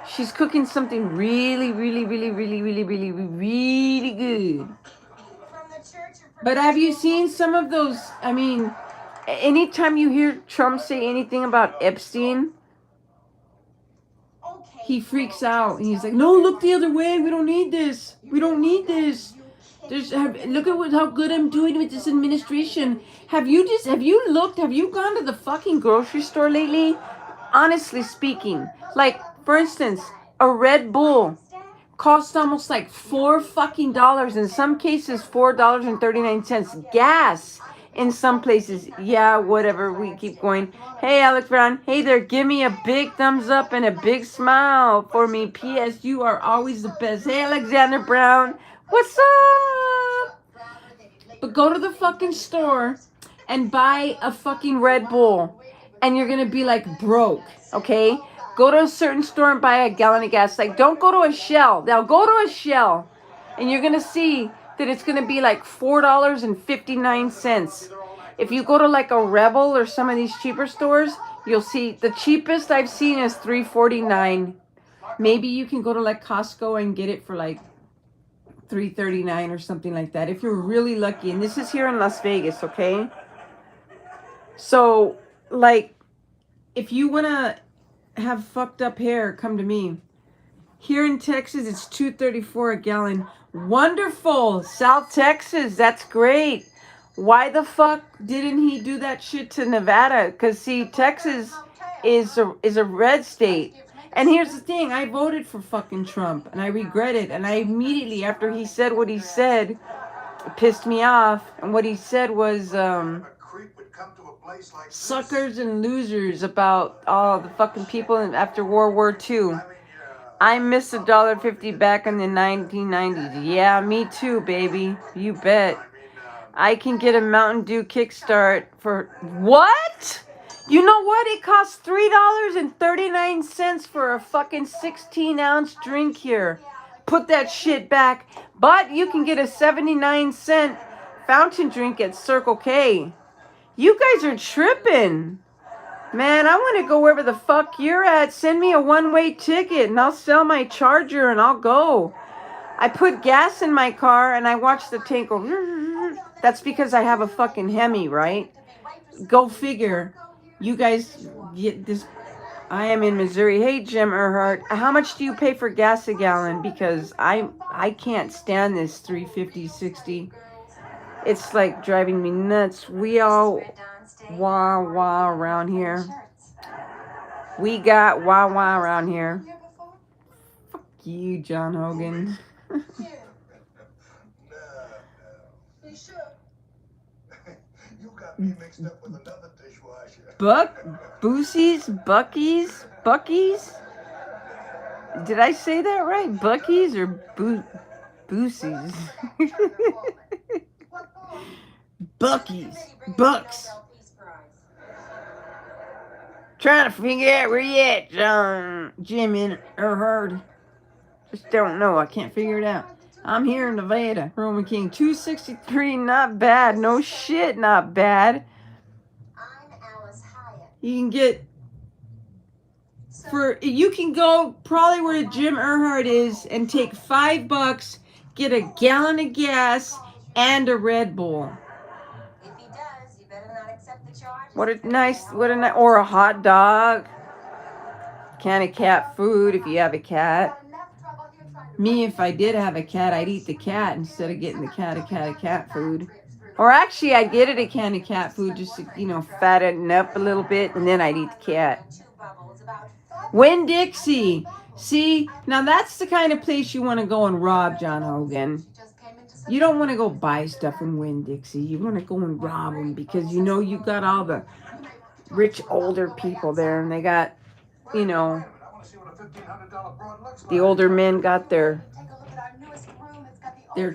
she's cooking something really, really, really, really, really, really, really good. from the church or But have you seen some of those? I mean, anytime you hear Trump say anything about Epstein, Okay, he freaks Flo, out. just And he's tell like, me no, where look the my other way. kids We don't need this. We don't need this. Look at how good I'm doing with this administration. Have you gone to the fucking grocery store lately? Honestly speaking, like, for instance, a Red Bull costs almost like $4 in some cases, $4.39. Gas in some places. Yeah, whatever. We keep going. Hey, Alex Brown. Hey there. Give me a big thumbs up and a big smile for me. P.S. You are always the best. Hey, Alexander Brown. What's up? But go to the fucking store and buy a fucking Red Bull, and you're gonna be like broke, okay? Go to a certain store and buy a gallon of gas. Like, don't go to a Shell. Now go to a Shell, and you're gonna see that it's gonna be like $4.59. If you go to like a Rebel or some of these cheaper stores, you'll see the cheapest I've seen is $3.49. Maybe you can go to like Costco and get it for like $3.39 or something like that if you're really lucky. And this is here in Las Vegas, okay? So, like, if you want to have fucked up hair, come to me. Here in Texas, it's $2.34 a gallon. Wonderful. South Texas, that's great. Why the fuck didn't he do that shit to Nevada? Because, see, Texas is a red state. And here's the thing, I voted for fucking Trump, and I regret it. And I immediately, after he said what he said, it pissed me off. And what he said was, A creep would come to a place like this. suckers and losers about all the fucking people after World War II. I mean, I missed $1.50 back in the 1990s. Yeah, me too, baby. You bet. I can get a Mountain Dew kickstart for what? You know what? It costs $3.39 for a fucking 16-ounce drink here. Put that shit back. But you can get a 79-cent fountain drink at Circle K. You guys are tripping. Man, I want to go wherever the fuck you're at. Send me a one-way ticket and I'll sell my charger and I'll go. I put gas in my car and I watch the tank go. That's because I have a fucking Hemi, right? Go figure. You guys get this. I am in Missouri. Hey, Jim Earhart. How much do you pay for gas a gallon? Because I can't stand this $3.50, $60. It's like driving me nuts. We all wah wah around here. We got wah wah around here. Fuck you, John Hogan. No. You sure? You got me mixed up with another dishwasher. Bucky's? Did I say that right? Bucky's or Boosies? What for? Bucky's. Committee bringing Bucks. the Nobel Peace Prize. Trying to figure out where you at, Jim Earhart. Just don't know. I can't figure it out. I'm here in Nevada. Roman King 263. Not bad. No shit. Not bad. I'm Alice Hyatt. You can get you can go probably where Jim Earhart is and take $5, get a gallon of gas and a Red Bull. If he does, you better not accept the charges. What a nice, or a hot dog. Can of cat food if you have a cat. Me, if I did have a cat, I'd eat the cat instead of getting the cat food. Or actually, I'd get it a can of cat food just to, fatten up a little bit, and then I'd eat the cat. Winn-Dixie. See, now that's the kind of place you want to go and rob, John Hogan. You don't want to go buy stuff in Winn-Dixie. You want to go and rob them because you got all the rich older people there, and they got, I want to see what a $1,500 broad looks like. the older men got their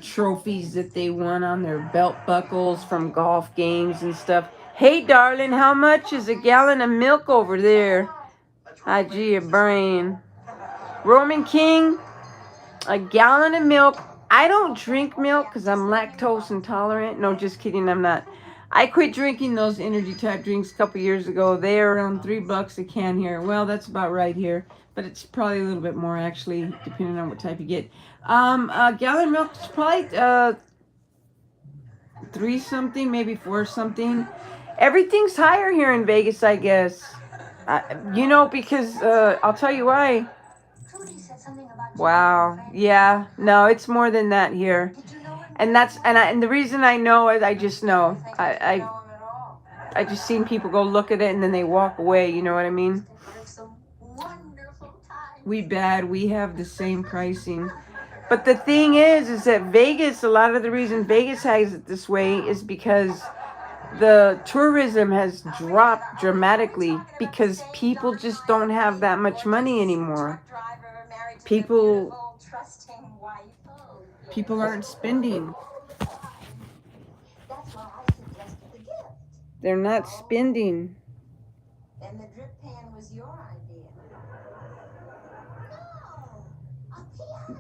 trophies that they won on their belt buckles from golf games and stuff. Hey, darling, how much is a gallon of milk over there? Hi, gee, your brain. Roman King, a gallon of milk. I don't drink milk because I'm lactose intolerant. No, just kidding, I'm not. I quit drinking those energy type drinks a couple years ago. They are around $3 a can here. Well, that's about right here, but it's probably a little bit more actually, depending on what type you get. A gallon of milk is probably 3 something, maybe 4 something. Everything's higher here in Vegas, I guess. Because I'll tell you why. Wow. Yeah. No, it's more than that here. And the reason I know is I just know. I just seen people go look at it and then they walk away. You know what I mean? We have the same pricing. But the thing is that Vegas, a lot of the reason Vegas has it this way is because the tourism has dropped dramatically because people just don't have that much money anymore. People aren't spending. They're not spending. And the drip pan was your idea.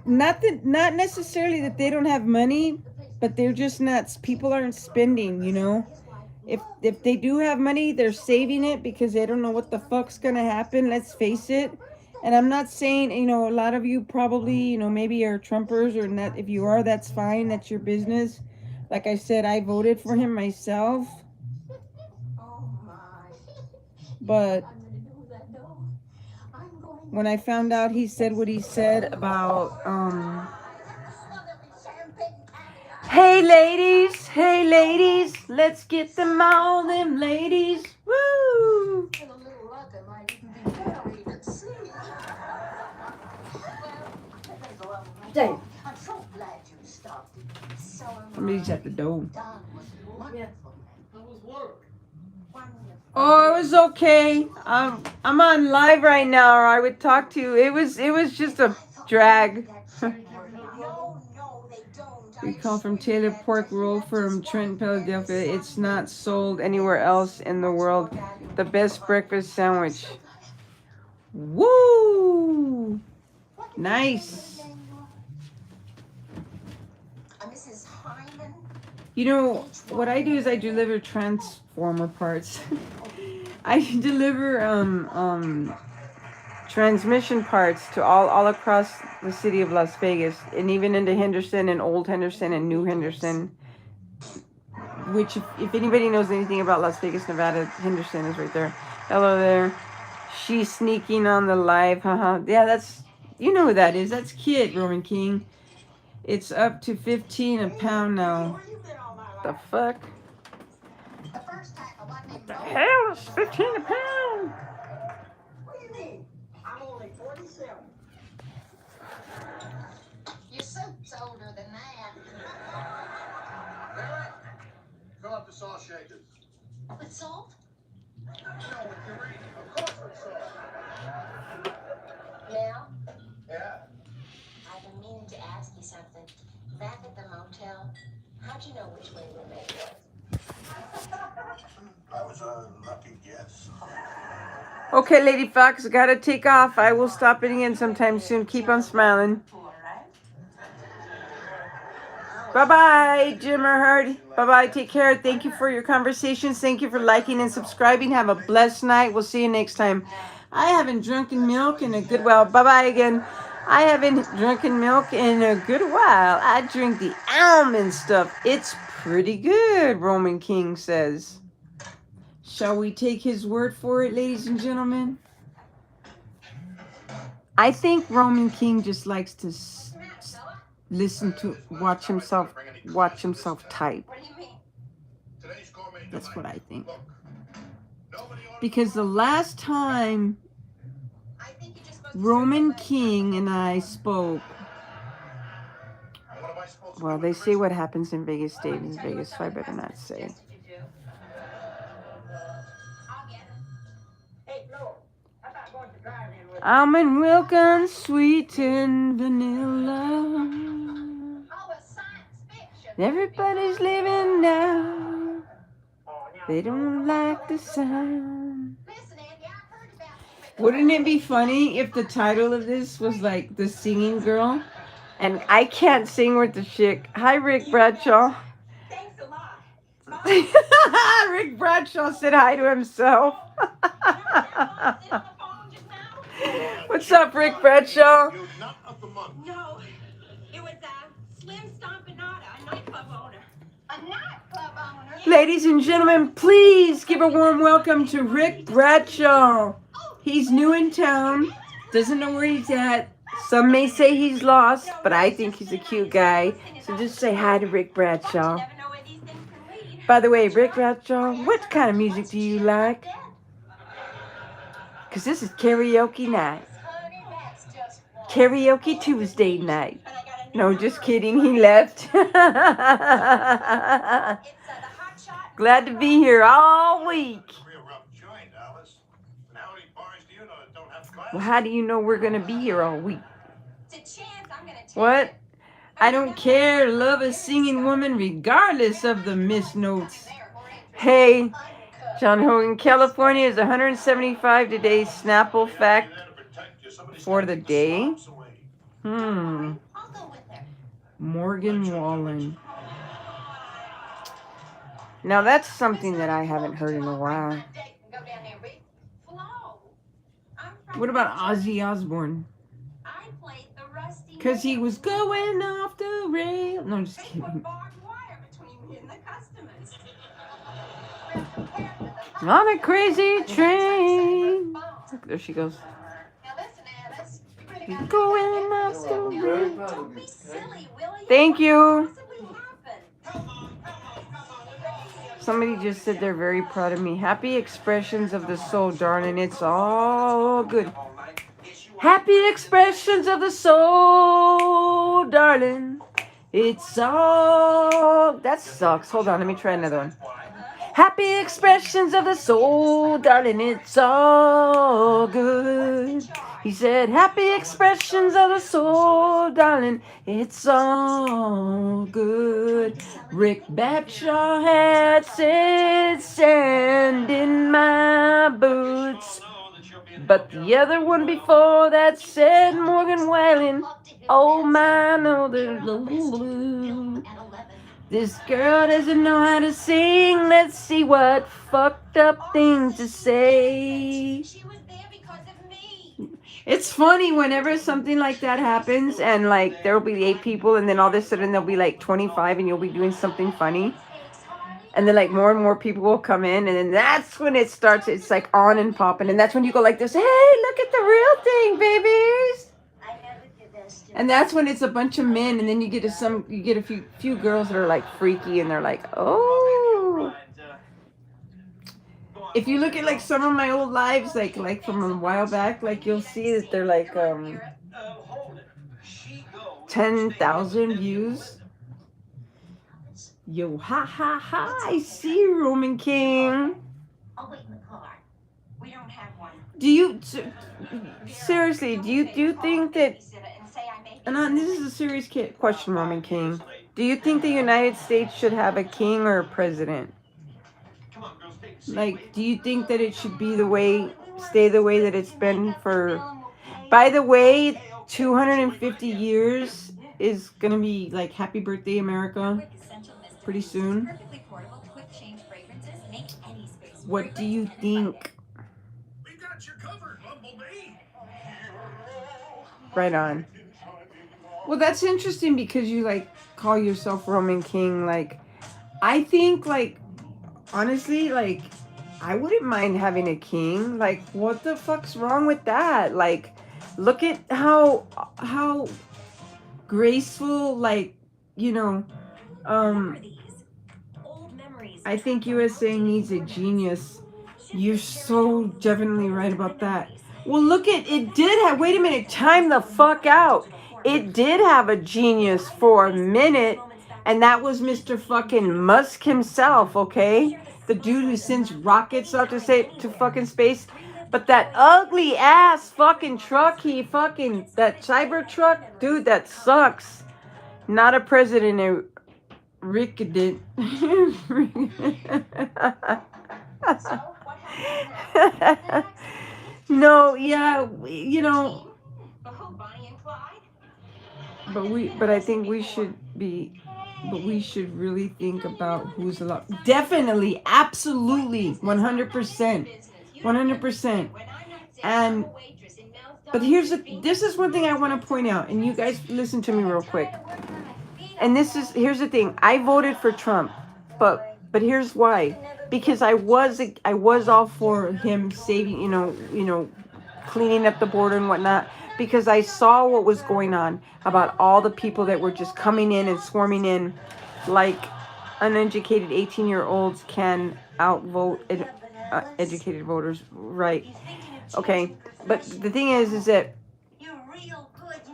Not necessarily that they don't have money, but they're just not. People aren't spending. If they do have money, they're saving it because they don't know what the fuck's gonna happen. Let's face it. And I'm not saying, a lot of you probably, maybe are Trumpers or not. If you are, that's fine. That's your business. Like I said, I voted for him myself. But when I found out he said what he said about, hey ladies, let's get them all them ladies. Woo! Dave, I'm so glad you stopped. Somebody's at the door. Wonderful. Oh, it was okay. I'm on live right now, or I would talk to you. It was just a drag. We call from Taylor Pork Roll from Trenton, Philadelphia. It's not sold anywhere else in the world. The best breakfast sandwich. Woo! Nice. What I do is I deliver transformer parts. I deliver transmission parts to all across the city of Las Vegas, and even into Henderson and Old Henderson and New Henderson. Which, if anybody knows anything about Las Vegas, Nevada, Henderson is right there. Hello there. She's sneaking on the live. Haha. Yeah, you know who that is. That's Kid, Roman King. It's up to $15 a pound now. the fuck? The first tackle, one named The Bo. hell is 15 a pound? What do you mean? I'm only 47. Your suit's older than that. Mary, fill up the salt shakers. With salt? No, with uranium. Of course with salt. Now, Yeah. I've been meaning to ask you something. Back at the motel, how'd you know which way roommate was? That was a lucky guess. Okay, Lady Fox, gotta take off. I will stop it again sometime soon. Keep on smiling. Bye-bye, Jimmer Hurd. Bye-bye. Take care. Thank you for your conversations. Thank you for liking and subscribing. Have a blessed night. We'll see you next time. I haven't drunken milk in a good while. Bye-bye again. I haven't drunken milk in a good while. I drink the almond stuff. It's pretty good, Roman King says. Shall we take his word for it, ladies and gentlemen? I think Roman King just likes to listen to, watch himself type. What do you mean? Today's gourmet That's delight. what I think. Look, nobody ordered Because the last time I think you're just supposed to Roman circle back. King and I spoke, What am I supposed to well, do they with say the what happens in Vegas stays in Tell you Vegas, what so I some of the better not customers say. suggested you do. I'll get it. Hey, Flo, how about going to drive-in with Almond milk unsweet and vanilla. Oh, a science fiction. Everybody's living now. Oh, now, They don't like the sound. Listen, Andy, I've heard about you. Wouldn't it be funny if the title of this was like The Singing Girl? And I can't sing with the chick. Hi, Rick Bradshaw. Thanks a lot. Bye. Rick Bradshaw said hi to himself. What's up, Rick Bradshaw? You nut of the month. No, it was Slim Stompinata, a nightclub owner. A nightclub owner. Ladies and gentlemen, please give a warm welcome to Rick Bradshaw. He's new in town, doesn't know where he's at. Some may say he's lost, but I think he's a cute guy. So just say hi to Rick Bradshaw. Never know where these things can lead. By the way, Rick Bradshaw, what kind of music do you like? Because this is karaoke night. Honey, that's just wrong. Karaoke Tuesday night. And I got a new No, number. just kidding. He left. It's the hot shot. Glad to be here all week. It's a real rough joint, Alice. And how many bars do you know that don't have glass? Well, how do you know we're going to be here all week? It's a chance I'm gonna take. What? it. I don't care. Love a singing woman regardless of the missed notes. Hey, John Hogan, California is 175 today. Snapple fact for the day. I'll go with her. Morgan Wallen. Now that's something that I haven't heard in a while. What about Ozzy Osbourne? I played the rusty. Because he was going off the rail. No, I'm just They put kidding. barbed wire between me and the customers. On a crazy train. Look, there she goes. Now listen, Alice. He's going off the rail. Don't be silly, will you? Thank you. What possibly happened? Somebody just said they're very proud of me. Happy expressions of the soul, darling. It's all good. Happy expressions of the soul, darling. It's all... That sucks. Hold on, let me try another one. Happy expressions of the soul, darling. It's all good. He said, happy expressions of the soul, darling. It's all good. Rick Bradshaw had said, sand in my boots. But the other one before that said, Morgan Wallen. Oh, my, no, there's a blue. This girl doesn't know how to sing. Let's see what fucked up things to say. She was there because of me. It's funny whenever something like that happens and like there'll be 8 people and then all of a sudden there'll be like 25 and you'll be doing something funny. And then like more and more people will come in and then that's when it starts. It's like on and popping. And that's when you go like this, hey, look at the real thing, babies. I never did this to And that's when it's a bunch of men, and then you get a few girls that are like freaky, and they're like, oh. If you look at like some of my old lives, like from a while back, like you'll see that they're like 10,000 views. Yo, ha ha ha! I see you, Roman King. I'll wait in the car. We don't have one. Do you seriously? Do you think that? And this is a serious question, Roman King. Do you think the United States should have a king or a president? Like, do you think that it should be stay the way that it's been for? By the way, 250 years is gonna be like Happy Birthday America pretty soon. What do you think? We got you covered, Bumblebee. Right on. Well, that's interesting because you like call yourself Roman King. Like, I think like honestly, like I wouldn't mind having a king. Like, what the fuck's wrong with that? Like, look at how graceful, like, you know, I think USA needs a genius. You're so definitely right about that. Well, look at it did have. Wait a minute, time the fuck out. It did have a genius for a minute, and that was Mr. fucking Musk himself. Okay, the dude who sends rockets out to fucking space. But that ugly ass fucking truck, that cyber truck, dude, that sucks. Not a president. Rick did. No, yeah, you know. But I think we should really think about who's allowed. Definitely, absolutely, 100%, 100%. And but this is one thing I want to point out, and you guys listen to me real quick. And here's the thing. I voted for Trump, but here's why. Because I was all for him saving, you know, cleaning up the border and whatnot. Because I saw what was going on about all the people that were just coming in and swarming in, like uneducated 18-year-olds can outvote educated voters, right? Okay, but the thing is that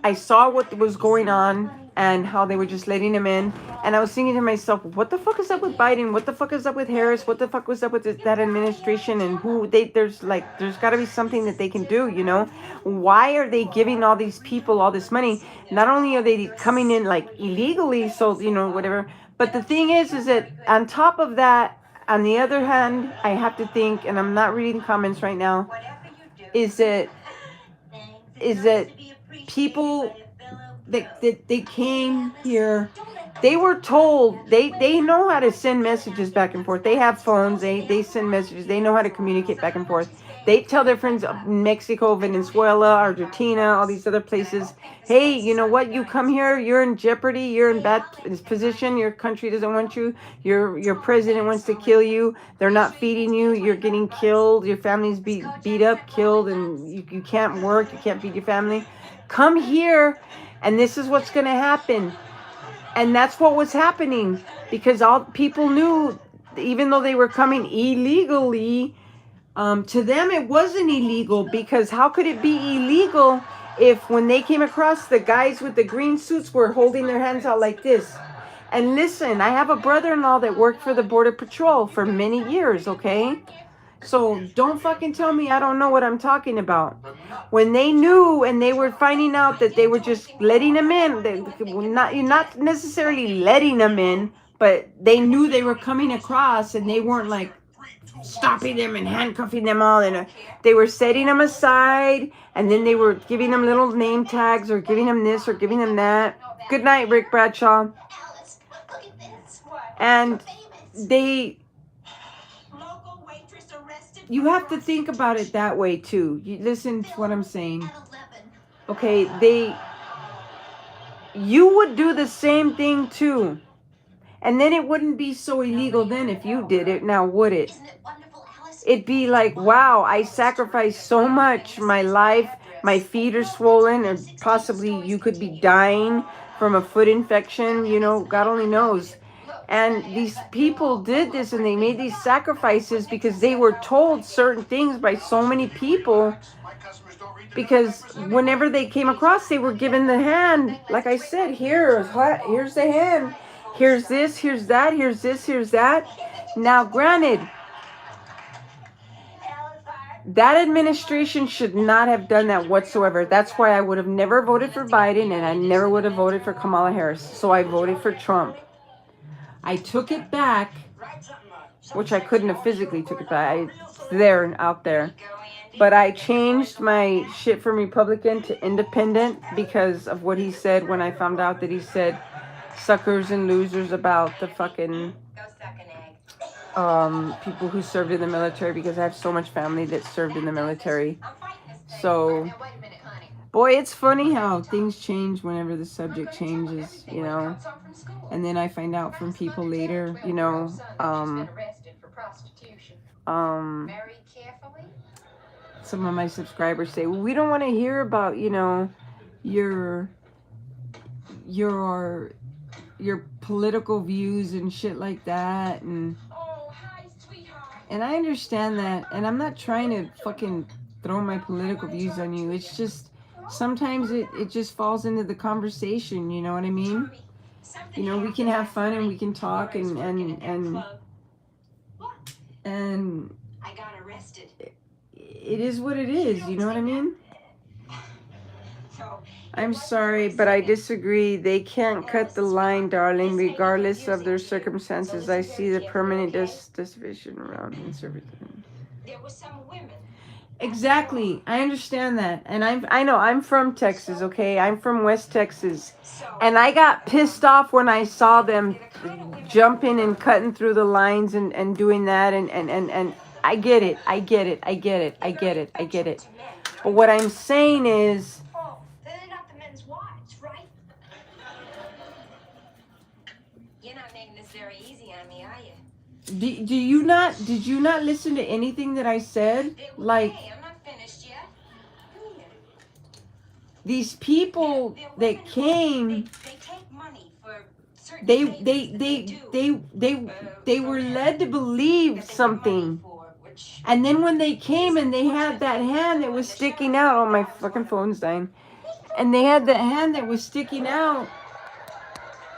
I saw what was going on and how they were just letting him in. And I was thinking to myself, what the fuck is up with Biden? What the fuck is up with Harris? What the fuck was up with that administration? And there's got to be something that they can do, you know? Why are they giving all these people all this money? Not only are they coming in like illegally, so, you know, whatever. But the thing is that on top of that, on the other hand, I have to think, and I'm not reading comments right now, is that people that they came here, they were told they know how to send messages back and forth. They have phones, they send messages, they know how to communicate back and forth. They tell their friends in Mexico, Venezuela, Argentina, all these other places, hey, you know what, you come here, you're in jeopardy, you're in bad position, your country doesn't want you, your president wants to kill you, they're not feeding you, you're getting killed, your family's beat up, killed, and you can't work, you can't feed your family. Come here, and this is what's going to happen. And that's what was happening, because all people knew, even though they were coming illegally, to them it wasn't illegal, because how could it be illegal if when they came across, the guys with the green suits were holding their hands out like this? And listen, I have a brother-in-law that worked for the Border Patrol for many years, okay? So don't fucking tell me I don't know what I'm talking about. When they knew and they were finding out that they were just letting them in, not necessarily letting them in, but they knew they were coming across, and they weren't like stopping them and handcuffing them all, and they were setting them aside, and then they were giving them little name tags or giving them this or giving them that. Good night, Rick Bradshaw. And you have to think about it that way too. You listen to what I'm saying. Okay, you would do the same thing too. And then it wouldn't be so illegal then if you did it, now would it? It'd be like, wow, I sacrificed so much, my life, my feet are swollen, or possibly you could be dying from a foot infection, you know, God only knows. And these people did this and they made these sacrifices because they were told certain things by so many people. My customers don't read the Because newspapers anyway. whenever they came across, they were given the hand. Like I said, here's the hand. Here's this, here's that, here's this, here's that. Now, granted, that administration should not have done that whatsoever. That's why I would have never voted for Biden and I never would have voted for Kamala Harris. So I voted for Trump. I took it back, which I couldn't have physically took it back. It's there and out there. But I changed my shit from Republican to independent because of what he said when I found out that he said suckers and losers about the fucking people who served in the military, because I have so much family that served in the military. So, boy, it's funny how things change whenever the subject changes, you know. And then I find out from people later, you know, some of my subscribers say, well, we don't want to hear about, you know, your political views and shit like that. And I understand that, and I'm not trying to fucking throw my political views on you. It's just sometimes it just falls into the conversation, you know what I mean? You know, we can have fun and we can talk and I got arrested. it is what it is, you know what I mean? I'm sorry, but I disagree. They can't cut the line, darling, regardless of their circumstances. I see the permanent division around conservatism. There were some women. Exactly. I understand that. And I know I'm from Texas, okay? I'm from West Texas. And I got pissed off when I saw them jumping and cutting through the lines and doing that and I get it. I get it. I get it. I get it. I get it. But what I'm saying is, Oh, they're not the men's wives, right? You're not making this very easy on me, are you? did you not listen to anything that I said? Like, Hey, I'm not finished yet. Here. these people that came, They take money for certain they favors that they were led to believe that they get something. money for, which And then when they came and they had that hand that was sticking out, oh, my fucking phone's dying. And they had that hand that was sticking out,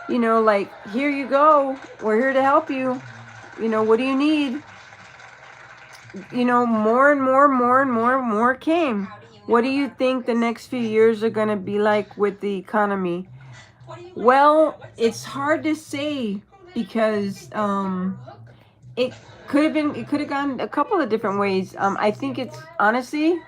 you know, like, here you go, we're here to help you. You know, what do you need? You know, more and more came. What do you think the next few years are going to be like with the economy? Well, it's hard to say because it could have gone a couple of different ways. I think it's honestly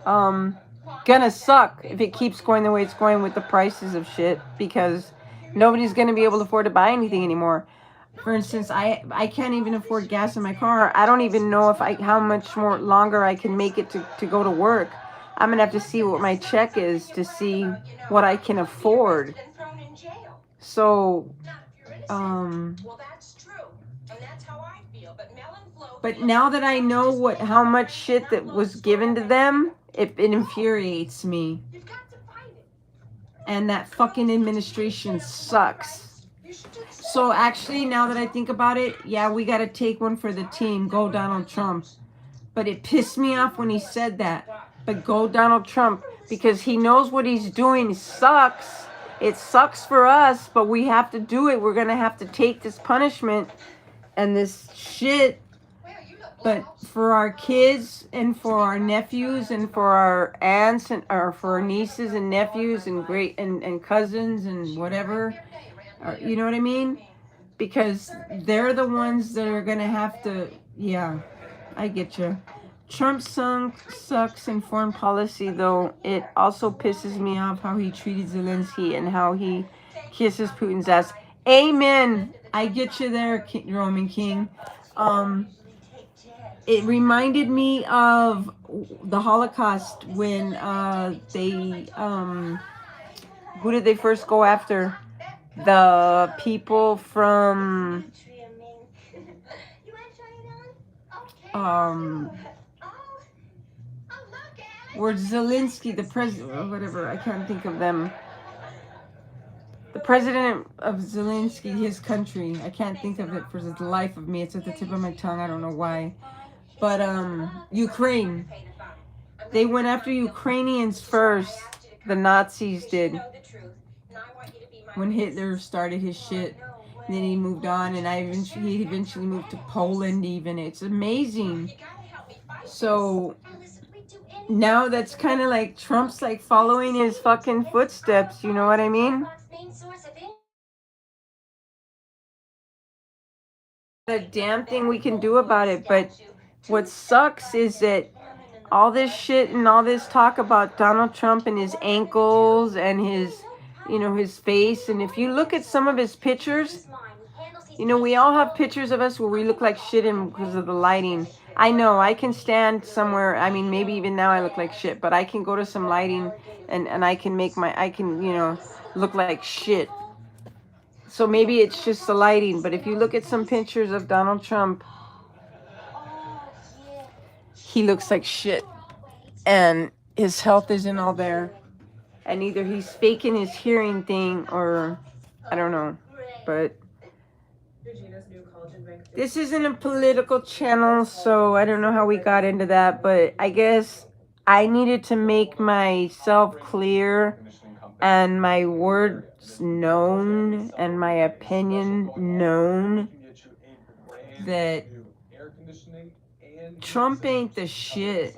gonna suck if it keeps going the way it's going with the prices of shit, because nobody's gonna be able to afford to buy anything anymore. For instance, I can't even afford gas in my car. I don't even know how much more longer I can make it to go to work. I'm gonna have to see what my check is to see what I can afford. So, well, that's true, and that's how I feel. But Mel and Flo. but now that I know how much shit that was given to them, it infuriates me. You've got to fight it. And that fucking administration sucks. So actually, now that I think about it, yeah, we got to take one for the team. Go Donald Trump. But it pissed me off when he said that. But go Donald Trump, because he knows what he's doing sucks. It sucks for us, but we have to do it. We're going to have to take this punishment and this shit. But for our kids and for our nephews and for our aunts or for our nieces and nephews and great and cousins and whatever, you know what I mean? Because they're the ones that are going to have to, yeah, I get you. Trump sucks in foreign policy, though. It also pisses me off how he treated Zelensky and how he kisses Putin's ass. Amen. I get you there, Roman King. It reminded me of the Holocaust when they who did they first go after? The people from Or Zelensky, the president, or whatever. I can't think of them. The president of Zelensky, his country. I can't think of it for the life of me. It's at the tip of my tongue. I don't know why. But Ukraine. They went after Ukrainians first. The Nazis did. When Hitler started his shit. And then he moved on, and he eventually moved to Poland even. It's amazing. So now that's kind of like Trump's like following his fucking footsteps. You know what I mean? Not a damn thing we can do about it. But what sucks is that all this shit and all this talk about Donald Trump and his ankles and his, you know, his face. And if you look at some of his pictures, you know, we all have pictures of us where we look like shit because of the lighting. I know I can stand somewhere. I mean, maybe even now I look like shit, but I can go to some lighting and I can you know, look like shit. So maybe it's just the lighting. But if you look at some pictures of Donald Trump, he looks like shit. And his health isn't all there. And either he's faking his hearing thing or I don't know. But this isn't a political channel, so I don't know how we got into that. But I guess I needed to make myself clear and my words known and my opinion known that Trump ain't the shit.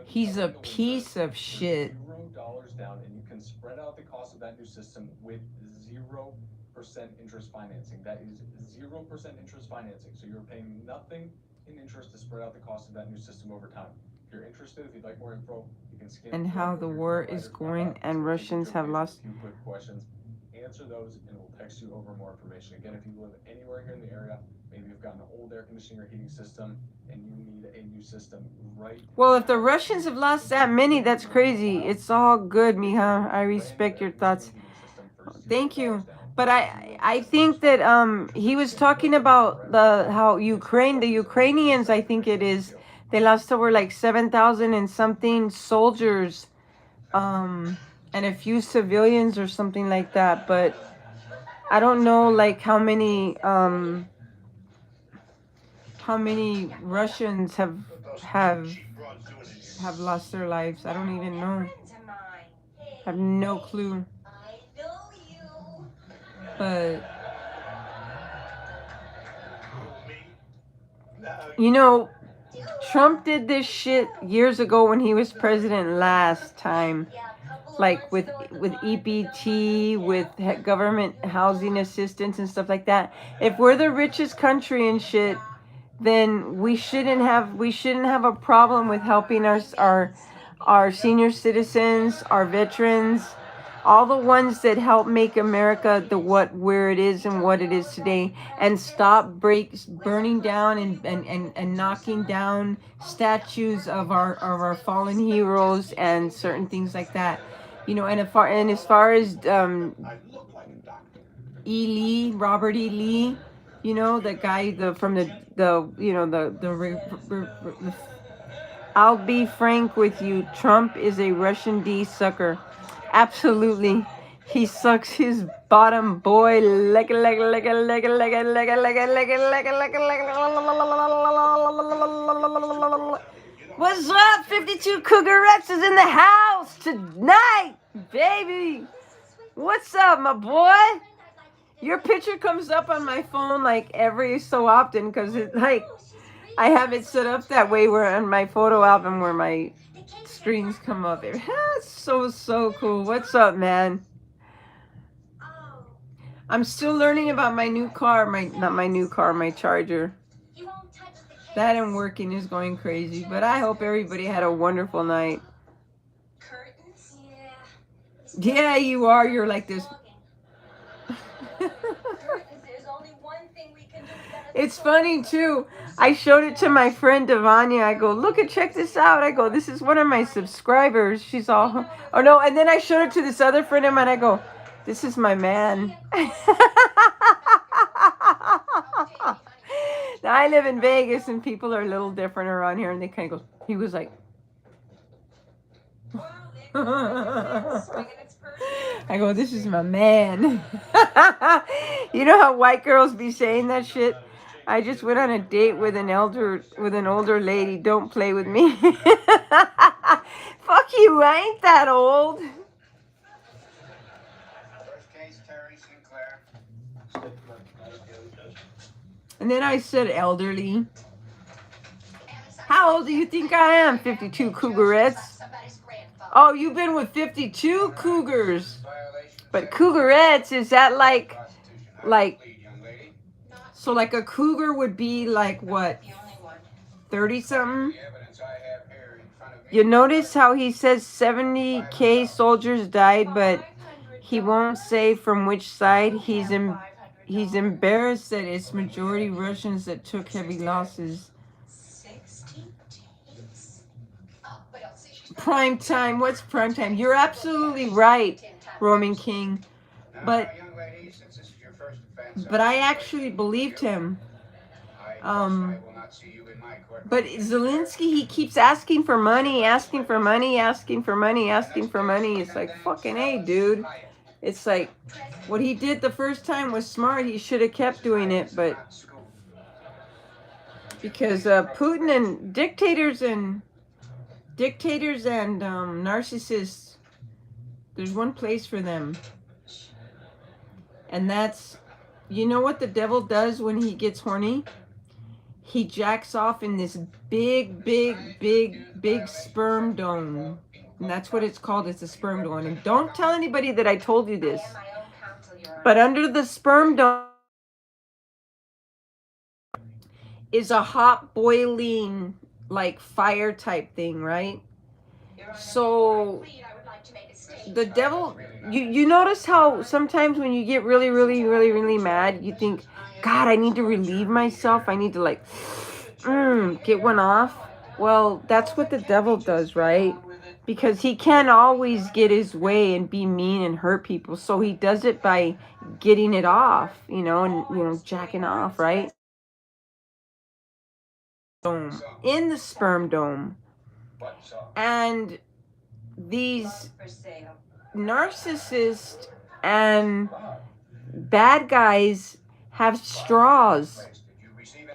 He's a piece of shit. $0 down, and you can spread out the cost of that new system with 0% interest financing. That is 0% interest financing. So you're paying nothing in interest to spread out the cost of that new system over time. If you're interested, if you'd like more info, you can skim. And how the war is going and Russians have lost. A few quick questions. Answer those, and we'll text you over more information. Again, if you live anywhere here in the area, maybe you've got an old air conditioning or heating system, and you need a new system right. Well, if the Russians have lost that many, that's crazy. It's all good, mija. I respect your thoughts. Thank you. But I think that he was talking about how the Ukrainians, I think it is, they lost over like 7,000 and something soldiers, and a few civilians or something like that. But I don't know like how many Russians have lost their lives. I don't even know. I have no clue. But you know, Trump did this shit years ago when he was president last time, like with EBT, with government housing assistance and stuff like that. If we're the richest country and shit, then we shouldn't have a problem with helping our senior citizens, our veterans, all the ones that help make America where it is and what it is today, and stop burning down and knocking down statues of our fallen heroes and certain things like that. You know, and as far as Robert E. Lee, you know, the guy I'll be frank with you, Trump is a Russian D sucker. Absolutely. He sucks his bottom boy like What's up? 52 Cougarettes is in the house tonight, baby. What's up, my boy? Your picture comes up on my phone like every so often because I have it set up that way where on my photo album where my screens come up. It's so cool. What's up, man? I'm still learning about my new car. My Charger. That and working is going crazy. But I hope everybody had a wonderful night. Yeah, you are. You're like this. It's funny too. I showed it to my friend Devanya. I go, check this out. I go, this is one of my subscribers. She's all, oh no. And then I showed it to this other friend of mine. I go, this is my man. Now I live in Vegas and people are a little different around here. And they kind of go, he was like, I go, this is my man. You know how white girls be saying that shit? I just went on a date with an older lady. Don't play with me. Fuck you, I ain't that old. First case, Terry Sinclair. And then I said elderly. How old do you think I am? 52 cougarettes. Oh, you've been with 52 cougars. But cougarettes, is that like, so like a cougar would be like what, 30 something? You notice how he says 70K soldiers died, but he won't say from which side. He's embarrassed that it's majority Russians that took heavy losses. 60 days. Prime time, what's prime time? You're absolutely right, Roman King. But I actually believed him. But Zelensky, he keeps asking for money, asking for money, asking for money, asking for money. It's like, fucking A, dude. It's like, what he did the first time was smart. He should have kept doing it, but because Putin and dictators and narcissists, there's one place for them. And that's, you know what the devil does when he gets horny? He jacks off in this big sperm dome. And that's what it's called. It's a sperm dome. And don't tell anybody that I told you this. But under the sperm dome is a hot boiling like fire type thing, right? So the devil, you notice how sometimes when you get really mad, you think, God, I need to relieve myself. I need to like get one off. Well, that's what the devil does, right? Because he can't always get his way and be mean and hurt people. So he does it by getting it off, you know, and jacking off, right? In the sperm dome. And these narcissists and bad guys have straws,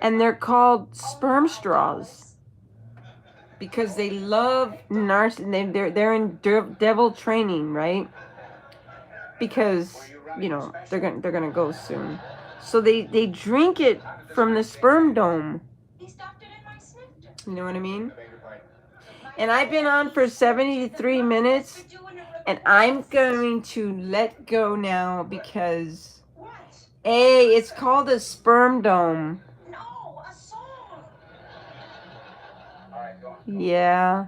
and they're called sperm straws because they love they're in devil training, right? Because they're gonna go soon, so they drink it from the sperm dome. You know what I mean? And I've been on for 73 minutes, and I'm going to let go now because, it's called a sperm dome. No, a song. Yeah.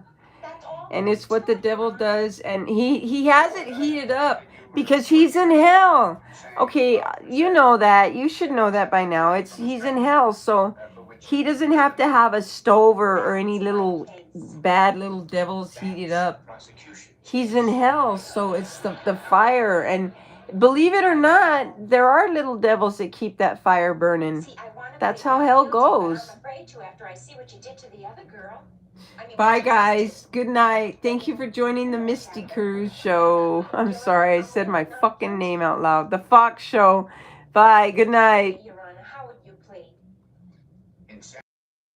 And it's what the devil does, and he has it heated up because he's in hell. Okay, you know that. You should know that by now. He's in hell, so he doesn't have to have a stove or any little bad little devils heated up. He's in hell, so it's the fire. And believe it or not, there are little devils that keep that fire burning. That's how hell goes. Bye, guys. Good night. Thank you for joining the Misty Cruise show. I'm sorry I said my fucking name out loud. The Foxx show. Bye. Good night.